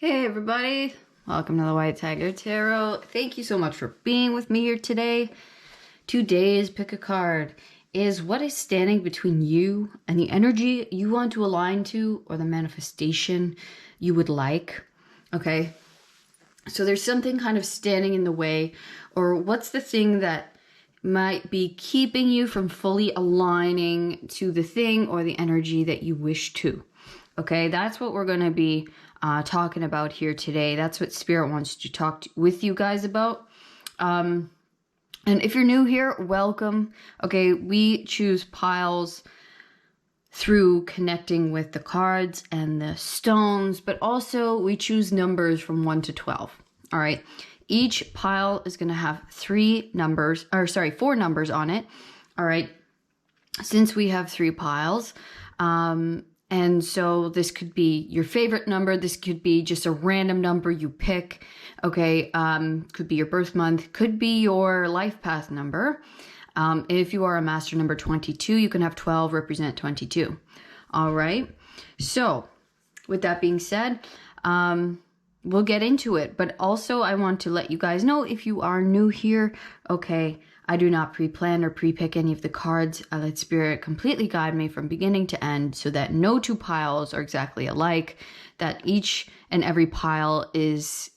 Hey everybody, welcome to the White Tiger Tarot. Thank you so much for being with me here today. Today's pick a card is what is standing between you and the energy you want to align to or the manifestation you would like. Okay, so there's something kind of standing in the way, or what's the thing that might be keeping you from fully aligning to the thing or the energy that you wish to. Okay, that's what we're going to be talking about here today. That's what Spirit wants to talk with you guys about. And if you're new here, welcome. Okay, we choose piles through connecting with the cards and the stones, but also we choose numbers from 1 to 12. All right, each pile is going to have 4 numbers on it. All right, since we have 3 piles, and so this could be your favorite number. This could be just a random number you pick. Okay, could be your birth month, could be your life path number. If you are a master number 22, you can have 12 represent 22. All right, so with that being said, we'll get into it. But also I want to let you guys know, if you are new here, okay, I do not pre-plan or pre-pick any of the cards. I let Spirit completely guide me from beginning to end so that no 2 piles are exactly alike, that each and every pile is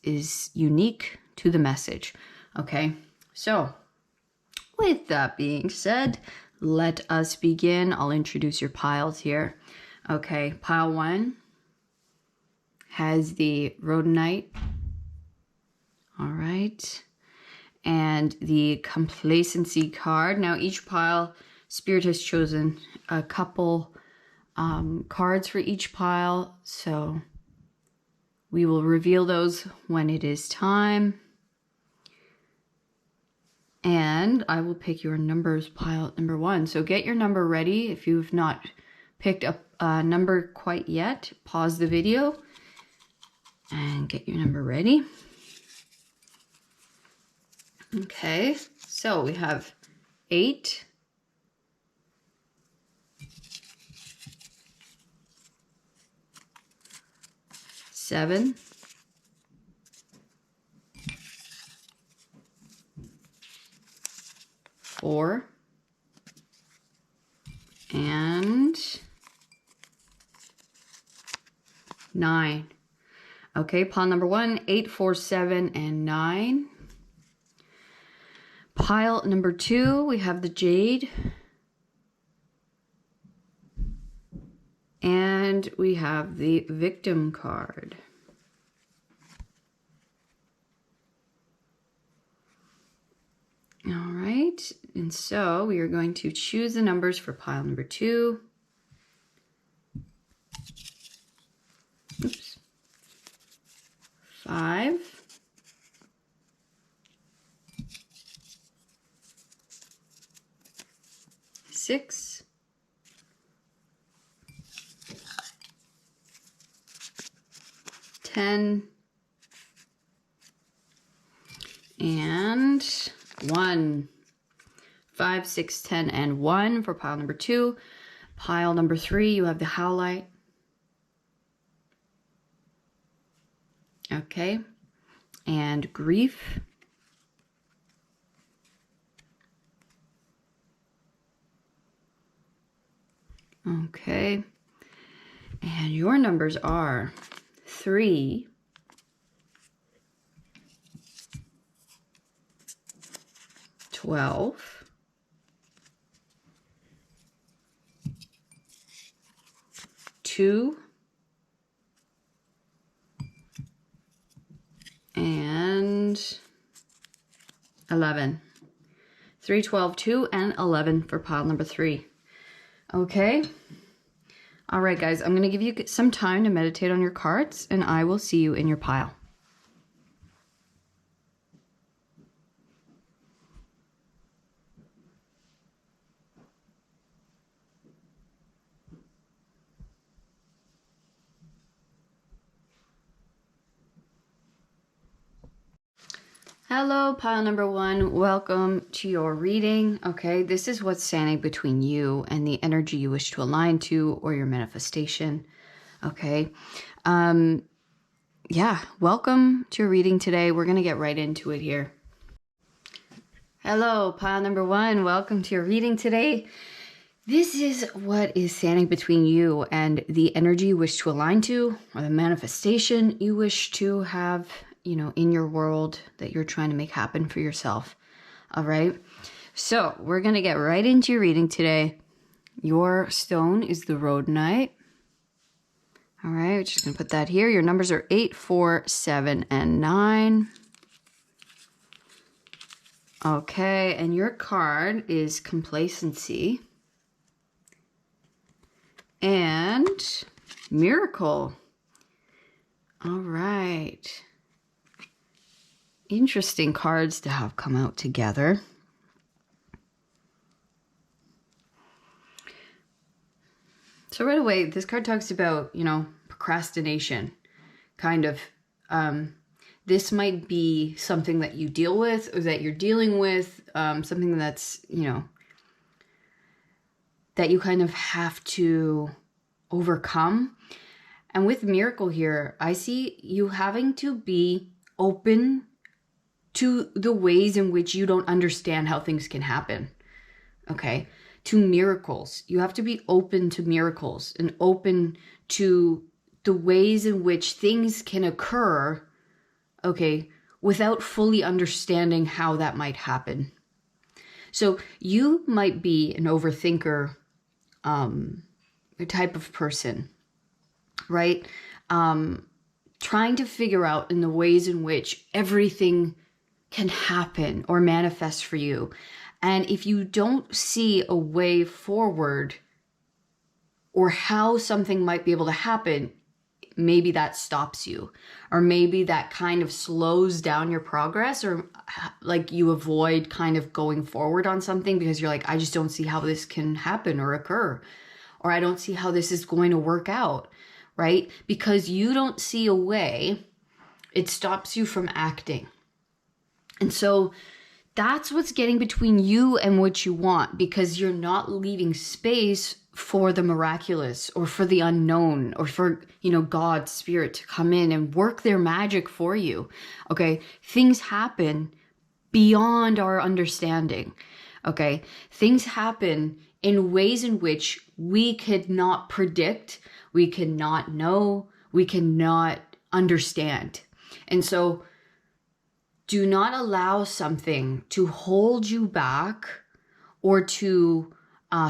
unique to the message. Okay, so with that being said, let us begin. I'll introduce your piles here. Okay, pile 1 has the rhodonite. All right. And the complacency card. Now each pile, Spirit has chosen a couple cards for each pile, so we will reveal those when it is time. And I will pick your numbers pile number 1. So get your number ready. If you've not picked up a number quite yet, pause the video and get your number ready. Okay, so we have 8, 7, 4, and 9. Okay, pile number 1, 8, 4, 7, and 9. Pile number 2, we have the jade. And we have the victim card. All right, and so we are going to choose the numbers for pile number 2. Oops. 5. 6. 10. And 1. 5, 6, 10, and 1 for pile number 2. Pile number 3, you have the howlite. Okay. And grief. Okay. And your numbers are 3, 12, 2, and 11. 3, 12, 2, and 11 for pile number 3. Okay. All right, guys, I'm going to give you some time to meditate on your cards, and I will see you in your pile. Hello, pile number 1. Welcome to your reading. Okay, this is what's standing between you and the energy you wish to align to or your manifestation. Okay, yeah, welcome to your reading today. We're going to get right into it here. Hello, pile number one. Welcome to your reading today. This is what is standing between you and the energy you wish to align to, or the manifestation you wish to have, in your world that you're trying to make happen for yourself. All right. So we're going to get right into your reading today. Your stone is the rhodonite. All right. We're just going to put that here. Your numbers are 8, 4, 7, and 9. Okay. And your card is Complacency and Miracle. All right. Interesting cards to have come out together. So right away, this card talks about, procrastination, kind of. This might be something that you deal with or that you're dealing with, something that's, that you kind of have to overcome. And with Miracle here, I see you having to be open to the ways in which you don't understand how things can happen. Okay? To miracles. You have to be open to miracles and open to the ways in which things can occur, okay, without fully understanding how that might happen. So you might be an overthinker, type of person, right? Trying to figure out in the ways in which everything can happen or manifest for you. And if you don't see a way forward or how something might be able to happen, maybe that stops you, or maybe that kind of slows down your progress, or like you avoid kind of going forward on something because you're like, I just don't see how this can happen or occur, or I don't see how this is going to work out, right? Because you don't see a way, it stops you from acting. And so that's what's getting between you and what you want, because you're not leaving space for the miraculous or for the unknown or for, God's spirit to come in and work their magic for you. Okay. Things happen beyond our understanding. Okay. Things happen in ways in which we could not predict, we cannot know, we cannot understand. And so do not allow something to hold you back or to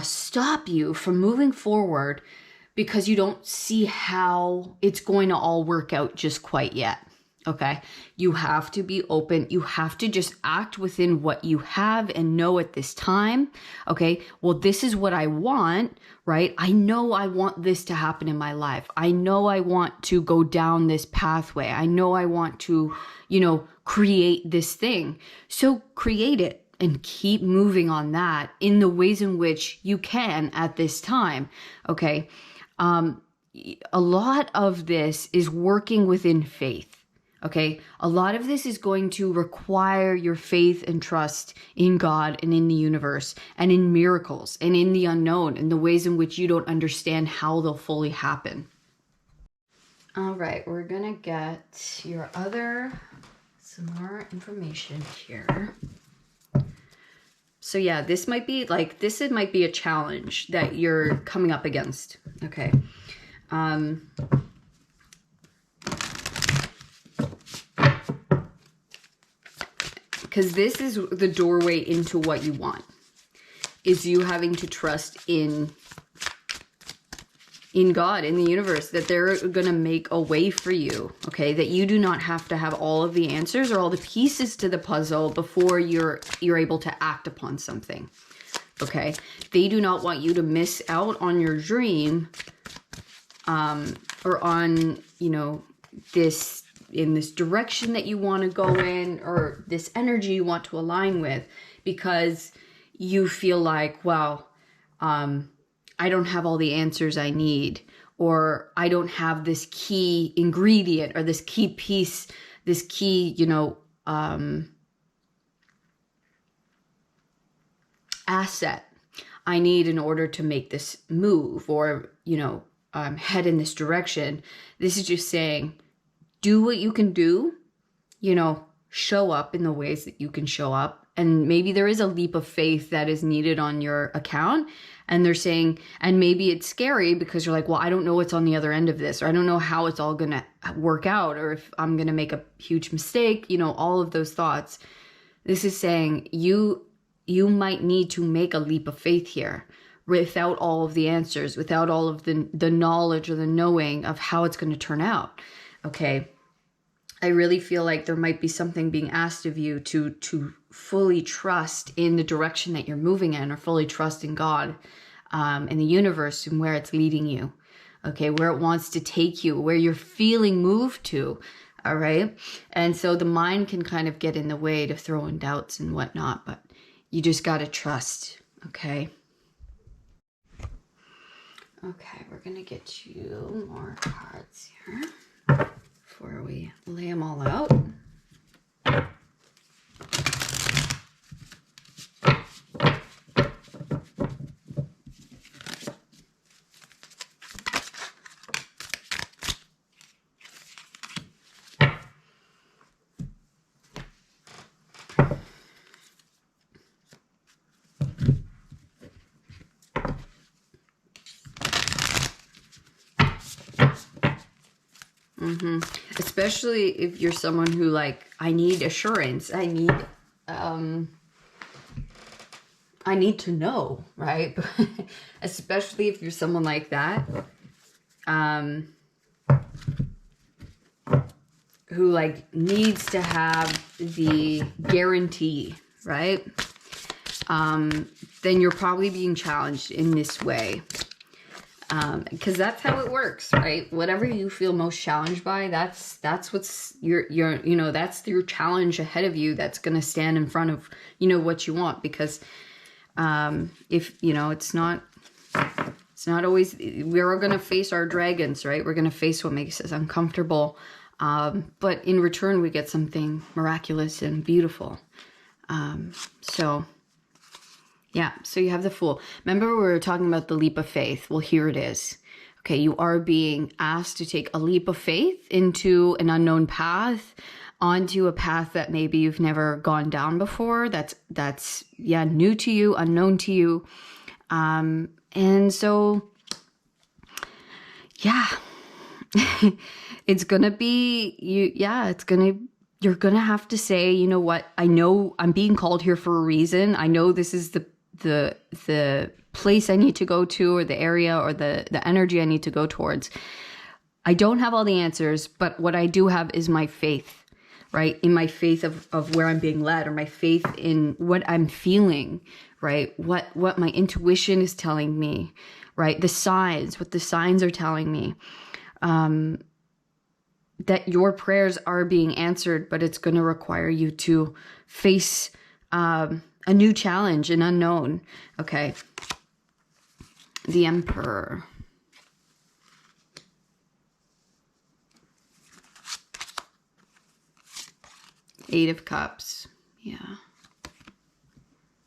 stop you from moving forward because you don't see how it's going to all work out just quite yet. Okay. You have to be open. You have to just act within what you have and know at this time. Okay. Well, this is what I want, right? I know I want this to happen in my life. I know I want to go down this pathway. I know I want to, create this thing. So create it and keep moving on that in the ways in which you can at this time. Okay. A lot of this is working within faith. Okay. A lot of this is going to require your faith and trust in God and in the universe and in miracles and in the unknown and the ways in which you don't understand how they'll fully happen. All right. We're going to get some more information here. So yeah, this might be a challenge that you're coming up against. Okay. Because this is the doorway into what you want, is you having to trust in God, in the universe, that they're going to make a way for you, okay? That you do not have to have all of the answers or all the pieces to the puzzle before you're able to act upon something, okay? They do not want you to miss out on your dream, or on, in this direction that you want to go in, or this energy you want to align with, because you feel like, wow, I don't have all the answers I need, or I don't have this key ingredient or this key piece, this key, asset I need in order to make this move or, head in this direction. This is just saying, do what you can do, you know, show up in the ways that you can show up. And maybe there is a leap of faith that is needed on your account. And they're saying, and maybe it's scary because you're like, well, I don't know what's on the other end of this, or I don't know how it's all going to work out, or if I'm going to make a huge mistake, you know, all of those thoughts. This is saying you might need to make a leap of faith here without all of the answers, without all of the knowledge or the knowing of how it's going to turn out. Okay. I really feel like there might be something being asked of you to fully trust in the direction that you're moving in, or fully trust in God, in the universe, and where it's leading you. Okay, where it wants to take you, where you're feeling moved to. All right. And so the mind can kind of get in the way to throw in doubts and whatnot, but you just got to trust. Okay. Okay, we're going to get you more cards here before we lay them all out. Especially if you're someone who like, I need assurance. I need to know, right? Especially if you're someone like that, who like needs to have the guarantee, right? Then you're probably being challenged in this way. Because that's how it works, right? Whatever you feel most challenged by, that's what's your you know, that's your challenge ahead of you. That's going to stand in front of, you know, what you want. Because, if, you know, it's not always, we're going to face our dragons, right? We're going to face what makes us uncomfortable. But in return, we get something miraculous and beautiful. So yeah, so you have the Fool. Remember we were talking about the leap of faith. Well, here it is. Okay, you are being asked to take a leap of faith into an unknown path, onto a path that maybe you've never gone down before. That's yeah, new to you, unknown to you. And so, yeah, it's gonna be you're gonna have to say, you know what, I know I'm being called here for a reason. I know this is the place I need to go to, or the area, or the energy I need to go towards. I don't have all the answers, but what I do have is my faith, right? In my faith of where I'm being led, or my faith in what I'm feeling, right? What my intuition is telling me, right? The signs, what the signs are telling me. That your prayers are being answered, but it's going to require you to face a new challenge, an unknown. Okay. The Emperor. Eight of Cups. Yeah.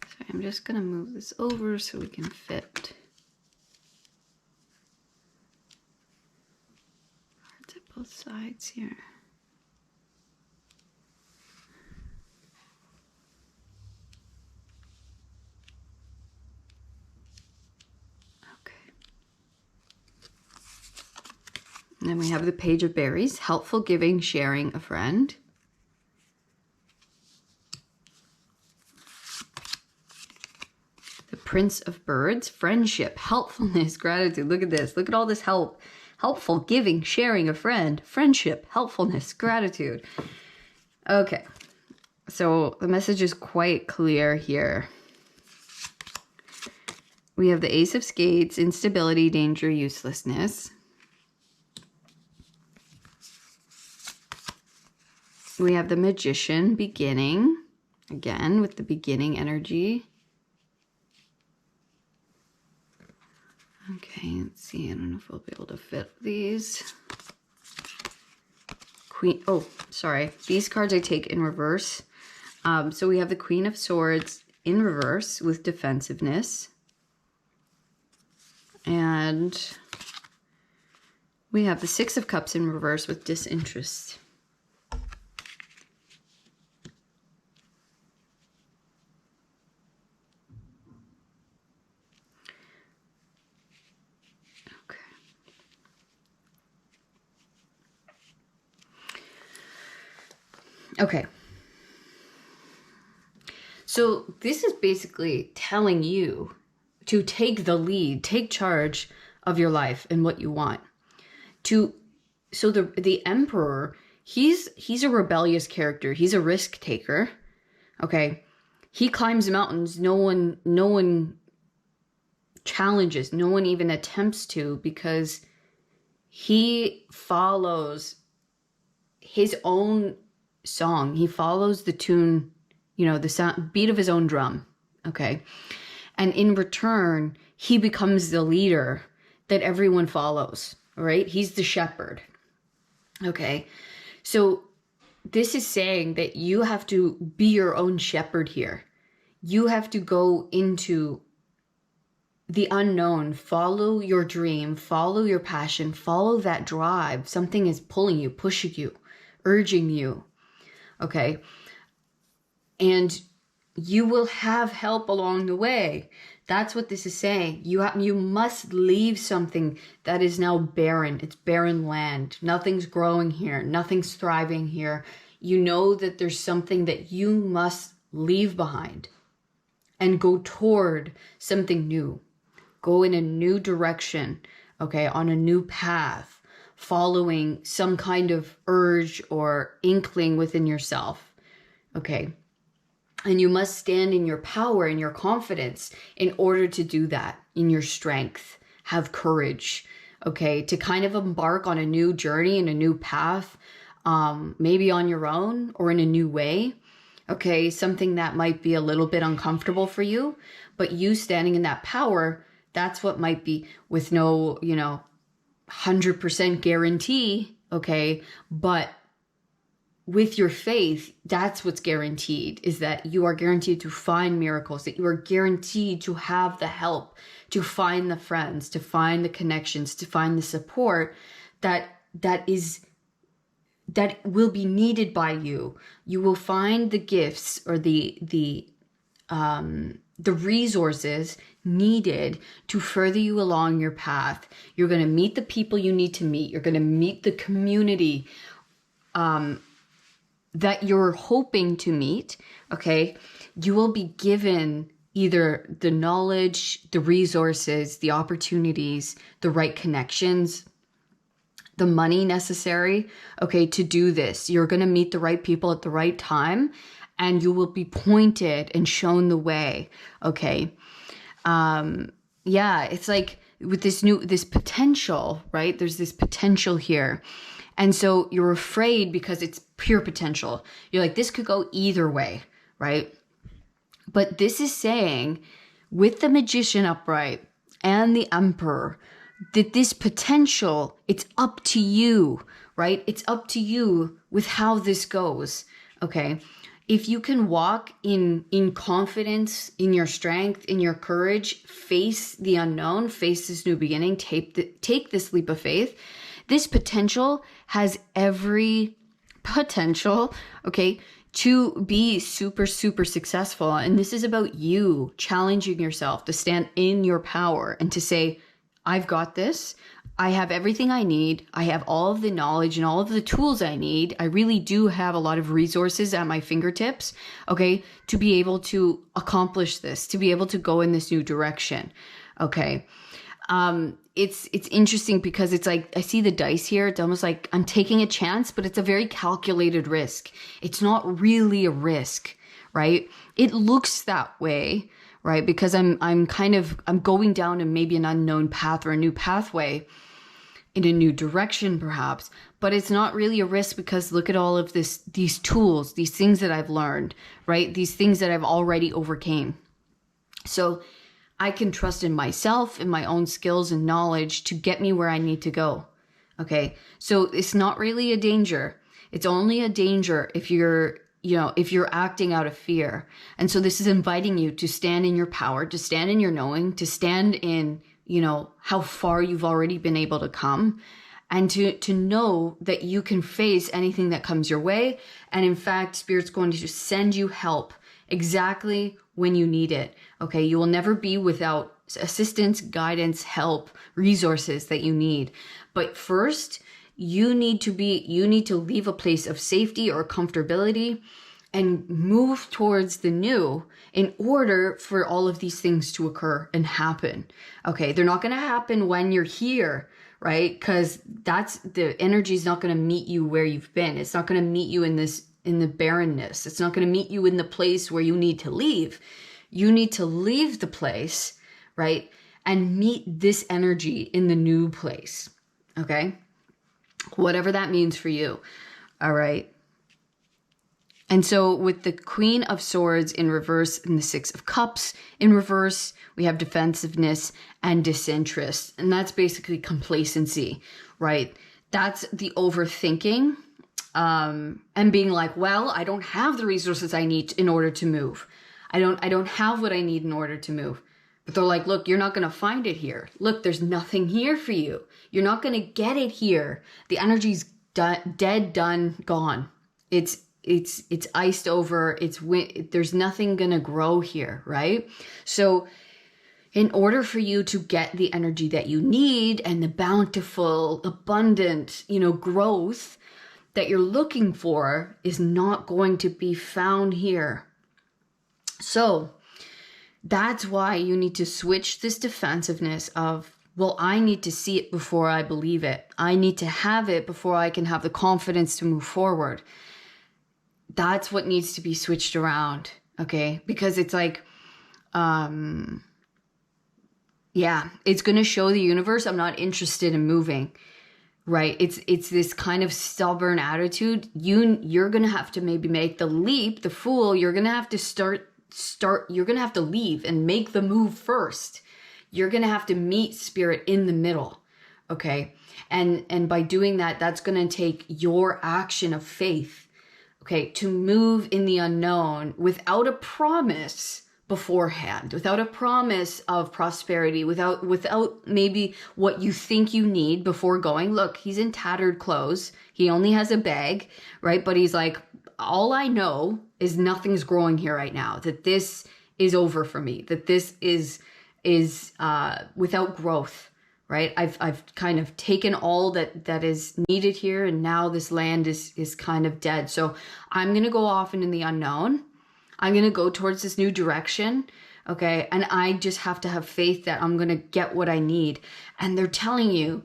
So I'm just going to move this over so we can fit. Cards at both sides here. And then we have the Page of Berries, helpful, giving, sharing, a friend. The Prince of Birds, friendship, helpfulness, gratitude. Look at this. Look at all this help. Helpful, giving, sharing, a friend, friendship, helpfulness, gratitude. Okay. So the message is quite clear here. We have the Ace of Spades, instability, danger, uselessness. We have the Magician, beginning, again with the beginning energy. Okay, let's see. I don't know if we'll be able to fit these. Queen, oh, sorry. These cards I take in reverse. So we have the Queen of Swords in reverse with defensiveness. And we have the Six of Cups in reverse with disinterest. Okay. So this is basically telling you to take the lead, take charge of your life and what you want. So the emperor, he's a rebellious character. He's a risk taker. Okay. He climbs mountains no one challenges, no one even attempts to, because he follows his own song. He follows the tune, the sound, beat of his own drum. Okay. And in return, he becomes the leader that everyone follows, right? He's the shepherd. Okay. So this is saying that you have to be your own shepherd here. You have to go into the unknown, follow your dream, follow your passion, follow that drive. Something is pulling you, pushing you, urging you. Okay. And you will have help along the way. That's what this is saying. You must leave something that is now barren. It's barren land. Nothing's growing here. Nothing's thriving here. You know that there's something that you must leave behind and go toward something new. Go in a new direction, okay, on a new path, following some kind of urge or inkling within yourself, okay? And you must stand in your power and your confidence in order to do that, in your strength. Have courage, okay, to kind of embark on a new journey and a new path, maybe on your own or in a new way, okay? Something that might be a little bit uncomfortable for you, but you standing in that power, that's what might be with no, 100% guarantee, okay? But with your faith, that's what's guaranteed, is that you are guaranteed to find miracles, that you are guaranteed to have the help, to find the friends, to find the connections, to find the support that will be needed by you. You will find the gifts or the resources needed to further you along your path. You're going to meet the people you need to meet. You're going to meet the community that you're hoping to meet, okay? You will be given either the knowledge, the resources, the opportunities, the right connections, the money necessary, okay, to do this. You're going to meet the right people at the right time, and you will be pointed and shown the way, okay? Yeah, it's like with this potential, right? There's this potential here. And so you're afraid because it's pure potential. You're like, this could go either way, right? But this is saying with the Magician upright and the Emperor, that this potential, it's up to you, right? It's up to you with how this goes, okay? If you can walk in confidence, in your strength, in your courage, face the unknown, face this new beginning, take this leap of faith, this potential has every potential, okay, to be super, super successful. And this is about you challenging yourself to stand in your power and to say, I've got this. I have everything I need. I have all of the knowledge and all of the tools I need. I really do have a lot of resources at my fingertips, okay, to be able to accomplish this, to be able to go in this new direction, okay? It's interesting because it's like, I see the dice here. It's almost like I'm taking a chance, but it's a very calculated risk. It's not really a risk, right? It looks that way, right? Because I'm going down in maybe an unknown path or a new pathway in a new direction perhaps, but it's not really a risk because look at all of these tools, these things that I've learned, right? These things that I've already overcame. So I can trust in myself and my own skills and knowledge to get me where I need to go. Okay. So it's not really a danger. It's only a danger if you're acting out of fear. And so this is inviting you to stand in your power, to stand in your knowing, to stand in, how far you've already been able to come, and to know that you can face anything that comes your way. And in fact, Spirit's going to send you help exactly when you need it. Okay. You will never be without assistance, guidance, help, resources that you need. But first, you need to leave a place of safety or comfortability and move towards the new in order for all of these things to occur and happen. Okay, they're not going to happen when you're here, right? Because the energy is not going to meet you where you've been. It's not going to meet you in the barrenness. It's not going to meet you in the place where you need to leave. You need to leave the place, right? And meet this energy in the new place. Okay? Whatever that means for you. All right. And so with the Queen of Swords in reverse and the Six of Cups in reverse, we have defensiveness and disinterest. And that's basically complacency, right? That's the overthinking and being like, well, I don't have the resources I need in order to move. I don't have what I need in order to move. But they're like, look, you're not going to find it here. Look, there's nothing here for you. You're not going to get it here. The energy's dead, done, gone. It's iced over. There's nothing going to grow here, right? So in order for you to get the energy that you need and the bountiful, abundant, growth that you're looking for is not going to be found here. So that's why you need to switch this defensiveness of, well, I need to see it before I believe it. I need to have it before I can have the confidence to move forward. That's what needs to be switched around, okay? Because it's like, it's going to show the universe I'm not interested in moving, right? It's this kind of stubborn attitude. You're going to have to maybe make the leap, the fool. You're going to have to you're going to have to leave and make the move first. You're going to have to meet spirit in the middle, okay? And by doing that, that's going to take your action of faith, okay, to move in the unknown without a promise beforehand, without a promise of prosperity, without maybe what you think you need before going. Look, he's in tattered clothes. He only has a bag, right? But he's like, all I know is nothing's growing here right now, that this is over for me, that this is without growth, right? I've kind of taken all that is needed here, and now this land is kind of dead. So I'm going to go off into the unknown. I'm going to go towards this new direction, okay? And I just have to have faith that I'm going to get what I need. And they're telling you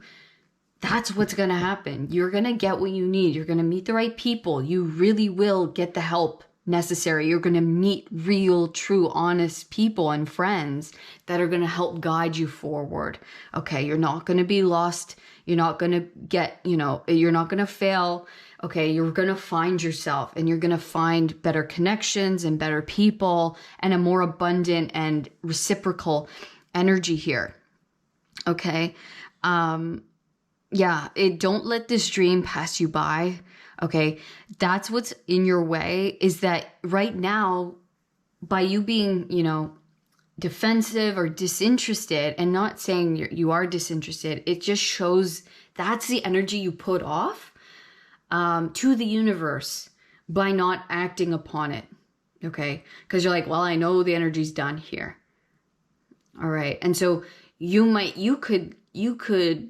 that's what's going to happen. You're going to get what you need. You're going to meet the right people. You really will get the help necessary. You're going to meet real, true, honest people and friends that are going to help guide you forward. Okay, you're not going to be lost. You're not going to get, you're not going to fail. Okay, you're going to find yourself, and you're going to find better connections and better people and a more abundant and reciprocal energy here. Okay. Don't let this dream pass you by. Okay, that's what's in your way, is that right now, by you being, defensive or disinterested, and not saying you are disinterested, it just shows that's the energy you put off to the universe by not acting upon it. Okay, because you're like, well, I know the energy's done here. All right, and so you could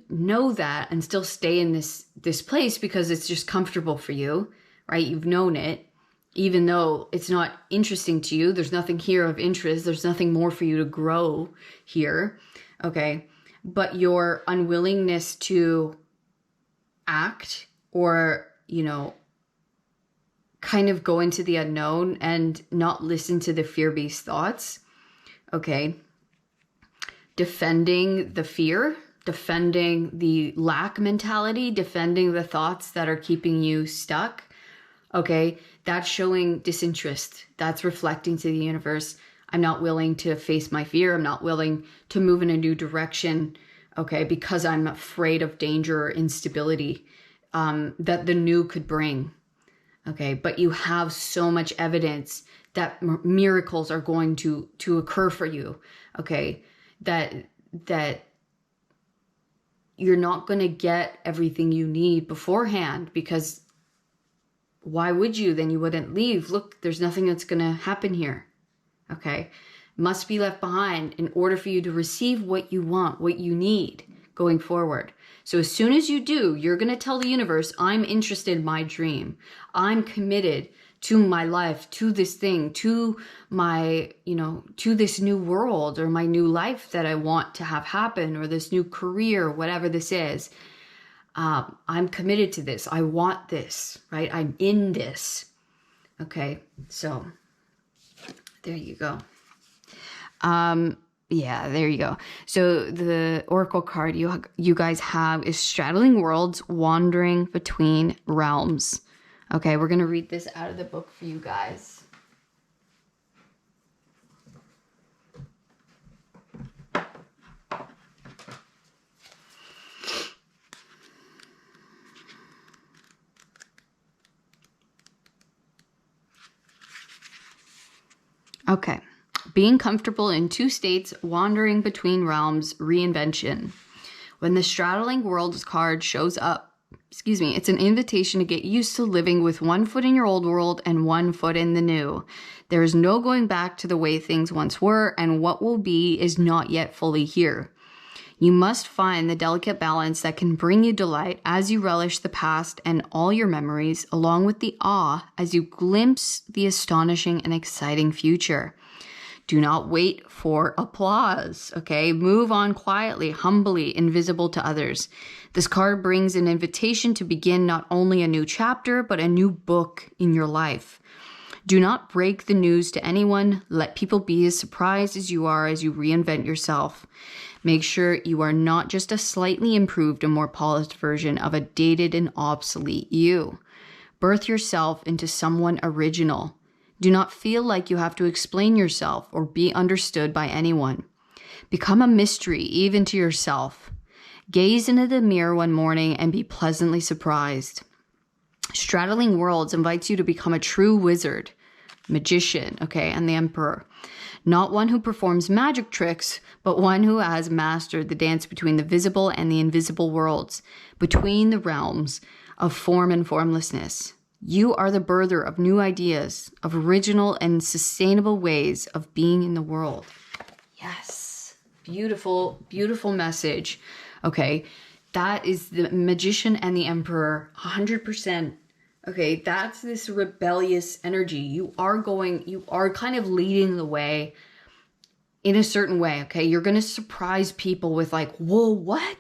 know that and still stay in this place because it's just comfortable for you, right? You've known it, even though it's not interesting to you. There's nothing here of interest. There's nothing more for you to grow here, okay? But your unwillingness to act or, kind of go into the unknown and not listen to the fear-based thoughts, okay? Defending the fear, defending the lack mentality, defending the thoughts that are keeping you stuck, okay? That's showing disinterest. That's reflecting to the universe, I'm not willing to face my fear. I'm not willing to move in a new direction, okay? Because I'm afraid of danger or instability that the new could bring, okay? But you have so much evidence that miracles are going to occur for you, okay? That you're not going to get everything you need beforehand, because why would you? Then you wouldn't leave. Look, there's nothing that's going to happen here. Okay. Must be left behind in order for you to receive what you want, what you need going forward. So as soon as you do, you're going to tell the universe, I'm interested in my dream. I'm committed to my life, to this thing, to my, to this new world or my new life that I want to have happen, or this new career, whatever this is. I'm committed to this. I want this, right? I'm in this. Okay. So there you go. Yeah, there you go. So the oracle card you guys have is straddling worlds, wandering between realms. Okay, we're going to read this out of the book for you guys. Okay. Being comfortable in two states, wandering between realms, reinvention. When the straddling worlds card shows up, it's an invitation to get used to living with one foot in your old world and one foot in the new. There is no going back to the way things once were, and what will be is not yet fully here. You must find the delicate balance that can bring you delight as you relish the past and all your memories, along with the awe as you glimpse the astonishing and exciting future. Do not wait for applause, okay? Move on quietly, humbly, invisible to others. This card brings an invitation to begin not only a new chapter, but a new book in your life. Do not break the news to anyone. Let people be as surprised as you are as you reinvent yourself. Make sure you are not just a slightly improved and more polished version of a dated and obsolete you. Birth yourself into someone original. Do not feel like you have to explain yourself or be understood by anyone. Become a mystery even to yourself. Gaze into the mirror one morning and be pleasantly surprised. Straddling Worlds invites you to become a true wizard, magician, okay, and the emperor. Not one who performs magic tricks, but one who has mastered the dance between the visible and the invisible worlds, between the realms of form and formlessness. You are the birther of new ideas, of original and sustainable ways of being in the world. Yes. Beautiful, beautiful message. Okay. That is the magician and the emperor, 100%. Okay. That's this rebellious energy. You are kind of leading the way in a certain way. Okay. You're going to surprise people with like, whoa, what?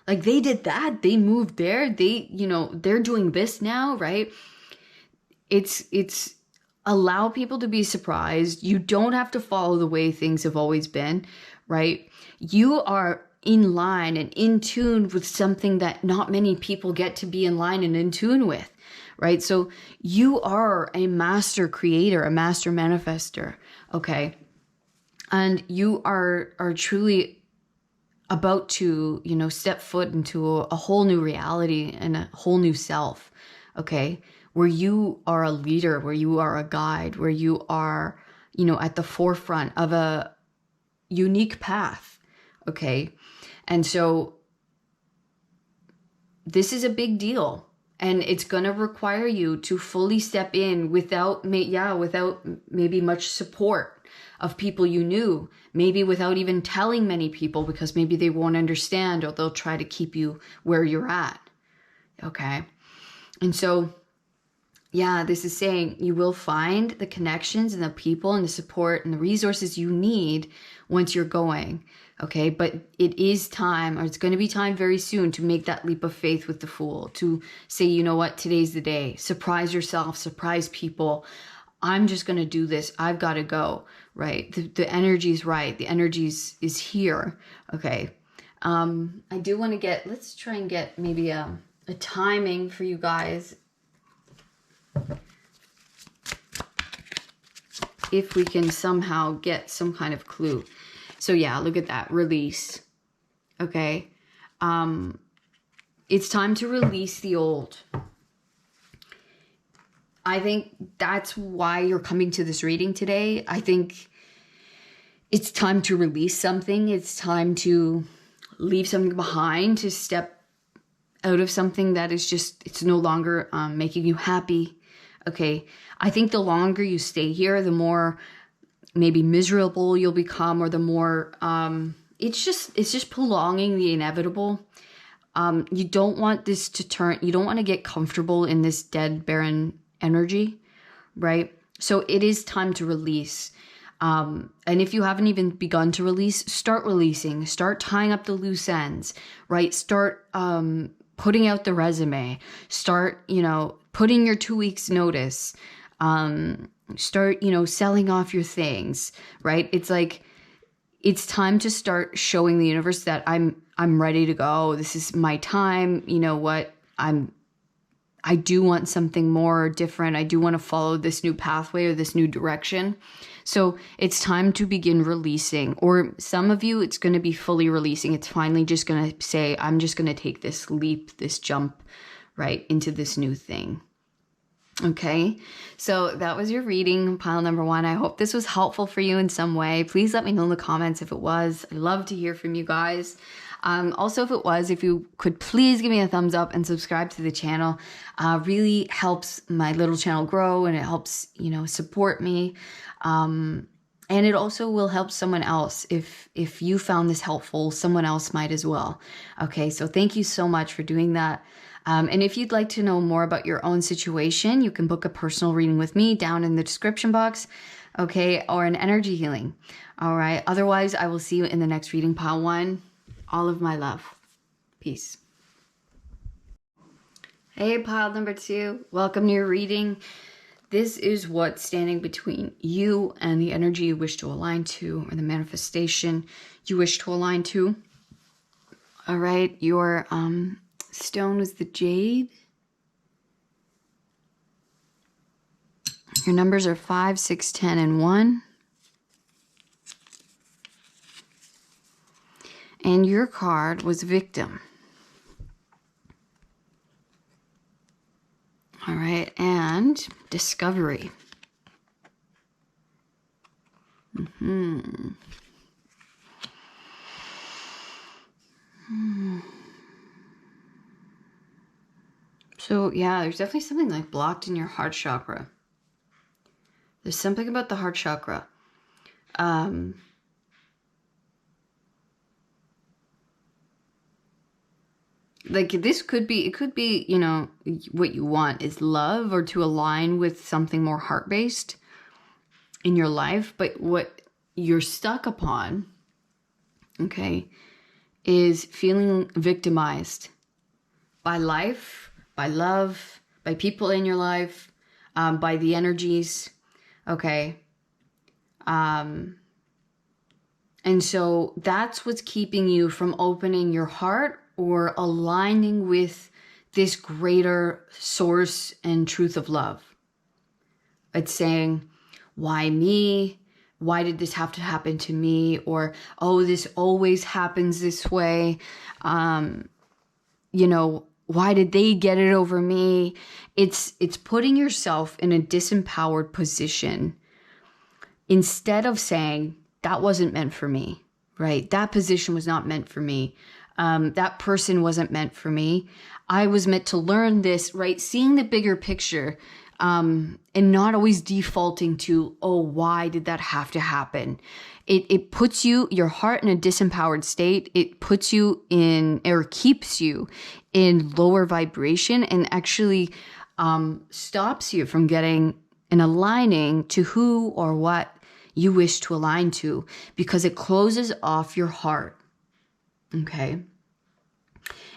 Like they did that. They moved there. They're doing this now, right? It's allow people to be surprised. You don't have to follow the way things have always been, right? You are in line and in tune with something that not many people get to be in line and in tune with, right? So you are a master creator, a master manifester, okay? And you are truly about to, step foot into a whole new reality and a whole new self, okay? Where you are a leader, where you are a guide, where you are, at the forefront of a unique path, okay? And so this is a big deal, and it's going to require you to fully step in without maybe much support of people you knew, maybe without even telling many people, because maybe they won't understand, or they'll try to keep you where you're at, okay? And so yeah, this is saying you will find the connections and the people and the support and the resources you need once you're going, okay? But it is time, or it's going to be time very soon, to make that leap of faith with the Fool, to say, you know what, today's the day. Surprise yourself, surprise people. I'm just going to do this. I've got to go, right? The energy's right. The energy's is here, okay? I do want to let's try and get maybe a timing for you guys. If we can somehow get some kind of clue. So yeah, look at that. Release. Okay. It's time to release the old. I think that's why you're coming to this reading today. I think it's time to release something. It's time to leave something behind, to step out of something that is just, it's no longer making you happy. Okay, I think the longer you stay here, the more maybe miserable you'll become, or the more it's just prolonging the inevitable. You don't want this to turn, you don't want to get comfortable in this dead, barren energy, right? So it is time to release. And if you haven't even begun to release, start releasing, start tying up the loose ends, right? Start putting out the resume, start, putting your 2 weeks notice, start, selling off your things, right? It's like, it's time to start showing the universe that I'm ready to go. This is my time. You know what? I do want something more different. I do want to follow this new pathway or this new direction. So it's time to begin releasing. Or some of you, it's going to be fully releasing. It's finally just going to say, I'm just going to take this leap, this jump, right, into this new thing. Okay, so that was your reading, pile number 1. I hope this was helpful for you in some way. Please let me know in the comments if it was. I'd love to hear from you guys. Also, if it was, if you could please give me a thumbs up and subscribe to the channel. Really helps my little channel grow, and it helps, support me. And it also will help someone else. If you found this helpful, someone else might as well. Okay, so thank you so much for doing that. And if you'd like to know more about your own situation, you can book a personal reading with me down in the description box, okay, or an energy healing. All right. Otherwise, I will see you in the next reading, pile 1. All of my love. Peace. Hey, pile number 2. Welcome to your reading. This is what's standing between you and the energy you wish to align to, or the manifestation you wish to align to. All right. Your stone was the jade. Your numbers are 5, 6, 10, and 1. And your card was victim. All right, and discovery. So yeah, there's definitely something like blocked in your heart chakra. There's something about the heart chakra. Like this could be, it could be, what you want is love, or to align with something more heart-based in your life. But what you're stuck upon, okay, is feeling victimized by life, by love, by people in your life, by the energies, okay? And so that's what's keeping you from opening your heart or aligning with this greater source and truth of love. It's saying, why me? Why did this have to happen to me? Or, oh, this always happens this way. Why did they get it over me? It's putting yourself in a disempowered position instead of saying, that wasn't meant for me, right? That position was not meant for me. That person wasn't meant for me. I was meant to learn this, right? Seeing the bigger picture, and not always defaulting to, oh, why did that have to happen? It puts your heart in a disempowered state. It puts you in, or keeps you in lower vibration, and actually stops you from getting and aligning to who or what you wish to align to, because it closes off your heart. Okay.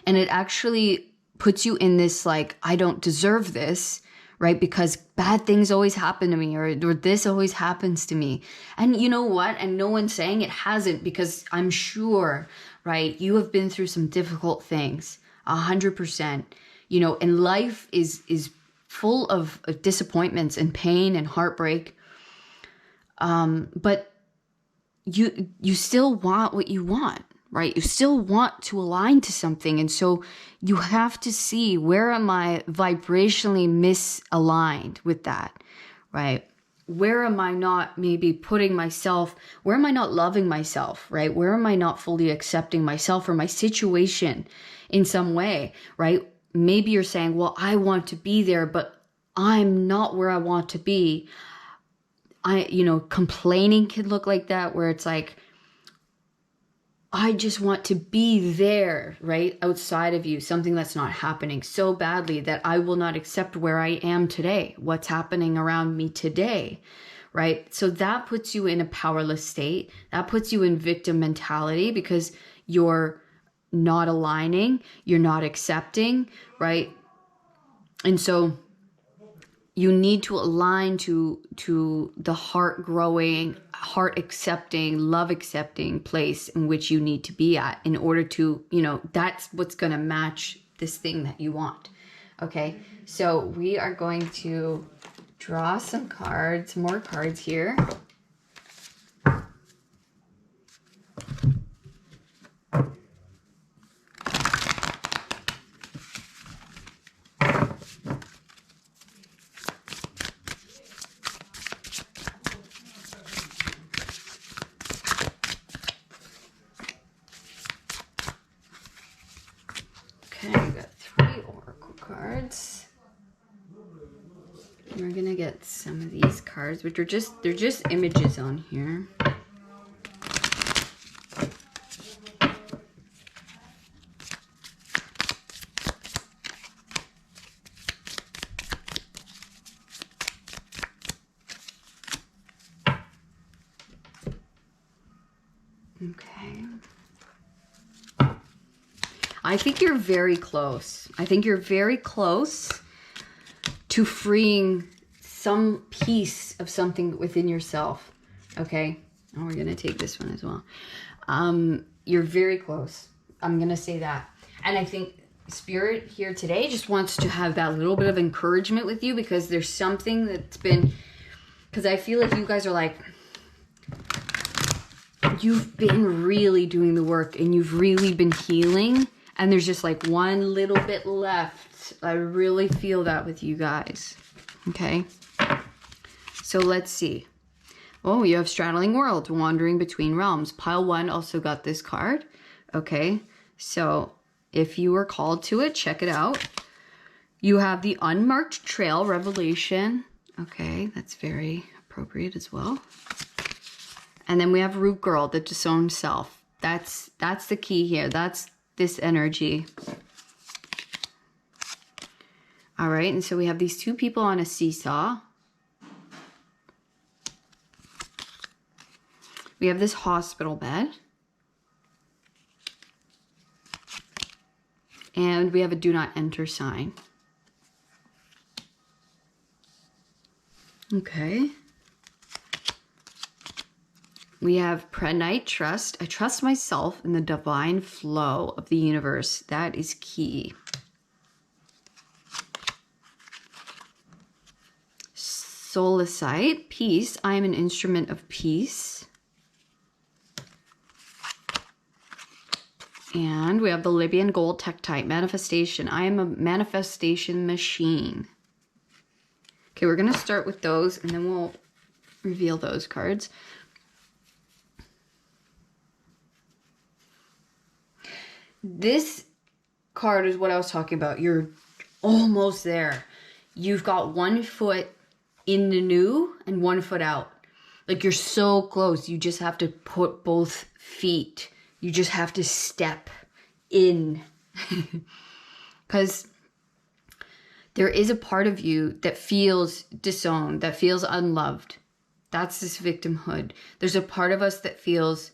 And it actually puts you in this, like, I don't deserve this, right? Because bad things always happen to me, or this always happens to me. And you know what? And no one's saying it hasn't, because I'm sure, right? You have been through some difficult things, 100%, and life is full of disappointments and pain and heartbreak. But you still want what you want, right? You still want to align to something. And so you have to see, where am I vibrationally misaligned with that, right? Where am I not maybe putting myself, where am I not loving myself, right? Where am I not fully accepting myself or my situation in some way, right? Maybe you're saying, well, I want to be there, but I'm not where I want to be. Complaining can look like that, where it's like, I just want to be there, right? Outside of you, something that's not happening so badly that I will not accept where I am today, what's happening around me today, right? So that puts you in a powerless state. That puts you in victim mentality because you're not aligning, you're not accepting, right? And so you need to align to the heart growing, heart accepting, love accepting place in which you need to be at in order to, you know, that's what's going to match this thing that you want. Okay, so we are going to draw some cards, more cards here. Okay, we got 3 oracle cards. We're gonna get some of these cards, which are they're just images on here. Okay. I think you're very close. I think you're very close to freeing some piece of something within yourself. Okay. Oh, we're going to take this one as well. You're very close. I'm going to say that. And I think Spirit here today just wants to have that little bit of encouragement with you because there's something that's been, because I feel like you guys are like, you've been really doing the work and you've really been healing. And there's just like one little bit left. I really feel that with you guys. Okay. So let's see. Oh, you have Straddling Worlds, Wandering Between Realms. Pile 1 also got this card. Okay. So if you were called to it, check it out. You have the Unmarked Trail, Revelation. Okay. That's very appropriate as well. And then we have Root Girl, the Disowned Self. That's the key here. That's this energy. All right, and so we have these 2 people on a seesaw. We have this hospital bed. And we have a do not enter sign. Okay. We have Pranite Trust. I trust myself in the divine flow of the universe. That is key. Solicite. Peace. I am an instrument of peace. And we have the Libyan Gold Tektite. Manifestation. I am a manifestation machine. Okay, we're going to start with those and then we'll reveal those cards. This card is what I was talking about. You're almost there. You've got 1 foot in the new and 1 foot out. Like you're so close. You just have to put both feet. You just have to step in. Because there is a part of you that feels disowned, that feels unloved. That's this victimhood. There's a part of us that feels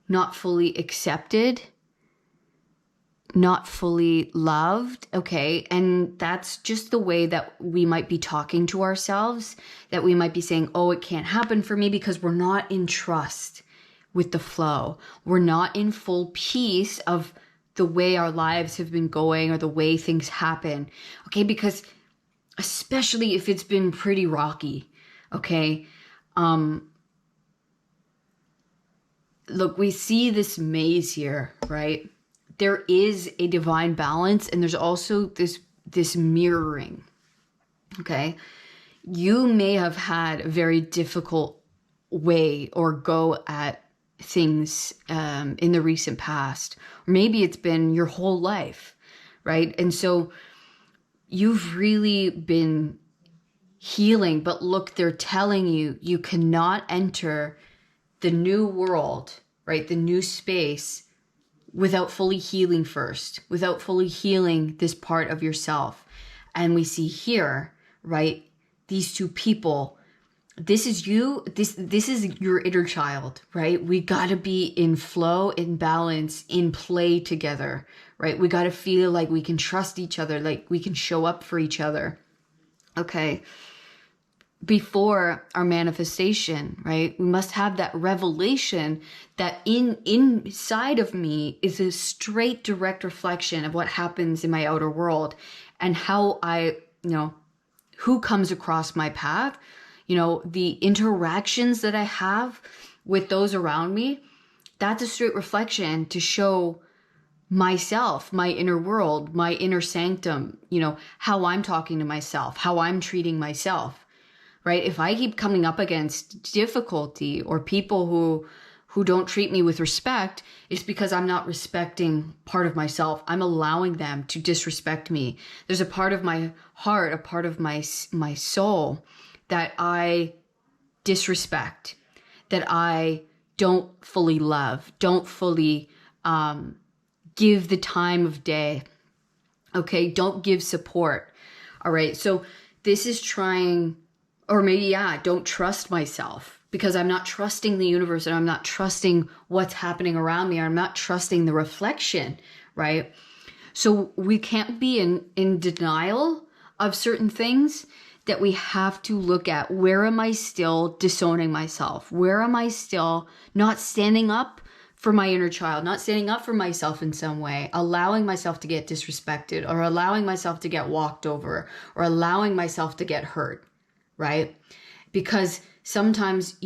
not fully accepted, not fully loved, okay? And that's just the way that we might be talking to ourselves, that we might be saying, oh, it can't happen for me because we're not in trust with the flow. We're not in full peace of the way our lives have been going or the way things happen, okay? Because especially if it's been pretty rocky, okay? Look, we see this maze here, right? There is a divine balance and there's also this mirroring, okay? You may have had a very difficult way or go at things in the recent past. Or maybe it's been your whole life, right? And so you've really been healing, but look, they're telling you, you cannot enter the new world, right? The new space without fully healing first, without fully healing this part of yourself. And we see here, right? These two people, this is you, this is your inner child, right? We got to be in flow, in balance, in play together, right? We got to feel like we can trust each other, like we can show up for each other. Okay. Before our manifestation, right? We must have that revelation that inside of me is a straight direct reflection of what happens in my outer world and how I, who comes across my path, the interactions that I have with those around me. That's a straight reflection to show myself, my inner world, my inner sanctum, how I'm talking to myself, how I'm treating myself. Right? If I keep coming up against difficulty or people who don't treat me with respect, it's because I'm not respecting part of myself. I'm allowing them to disrespect me. There's a part of my heart, a part of my soul that I disrespect, that I don't fully love, don't fully give the time of day. Okay, don't give support. All right, so this is trying. Or maybe, don't trust myself because I'm not trusting the universe and I'm not trusting what's happening around me. I'm not trusting the reflection, right? So we can't be in denial of certain things, that we have to look at, where am I still disowning myself? Where am I still not standing up for my inner child, not standing up for myself in some way, allowing myself to get disrespected or allowing myself to get walked over or allowing myself to get hurt? Right? Because sometimes,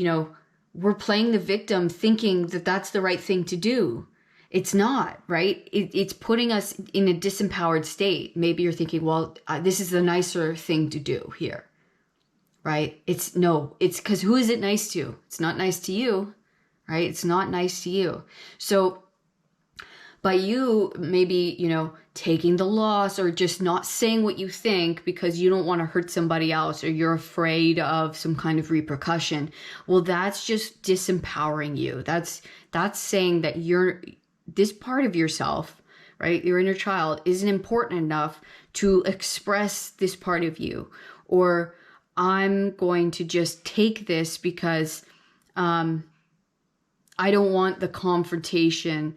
we're playing the victim thinking that that's the right thing to do. It's not, right? It's putting us in a disempowered state. Maybe you're thinking, well, this is the nicer thing to do here, right? It's because who is it nice to? It's not nice to you, right? It's not nice to you. So by you maybe, taking the loss or just not saying what you think because you don't want to hurt somebody else or you're afraid of some kind of repercussion. Well, that's just disempowering you. That's saying that this part of yourself, right? Your inner child isn't important enough to express this part of you. Or I'm going to just take this because I don't want the confrontation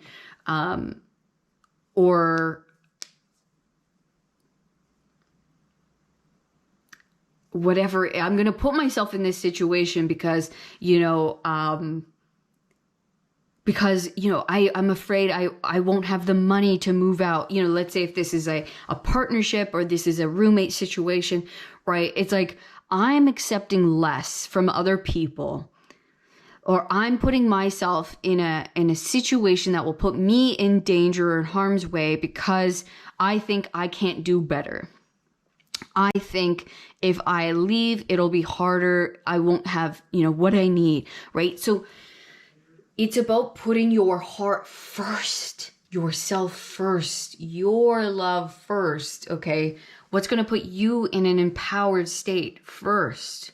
or whatever. I'm going to put myself in this situation because, I'm afraid I won't have the money to move out. Let's say if this is a partnership or this is a roommate situation, right? It's like I'm accepting less from other people, or I'm putting myself in a situation that will put me in danger or in harm's way because I think I can't do better. I think if I leave, it'll be harder. I won't have, what I need, right? So it's about putting your heart first, yourself first, your love first, okay? What's going to put you in an empowered state first?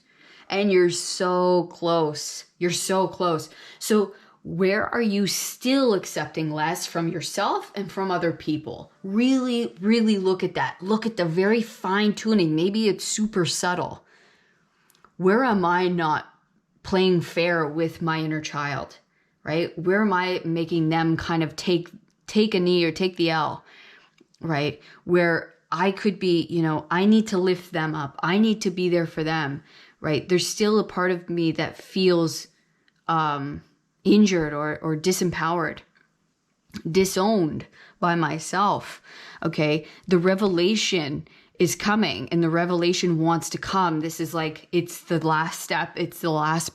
And you're so close. You're so close. So where are you still accepting less from yourself and from other people? Really, really look at that. Look at the very fine tuning. Maybe it's super subtle. Where am I not playing fair with my inner child, right? Where am I making them kind of take a knee or take the L, right? Where I could be, I need to lift them up. I need to be there for them, right? There's still a part of me that feels injured or disempowered, disowned by myself. Okay. The revelation is coming and the revelation wants to come. This is like, it's the last step. It's the last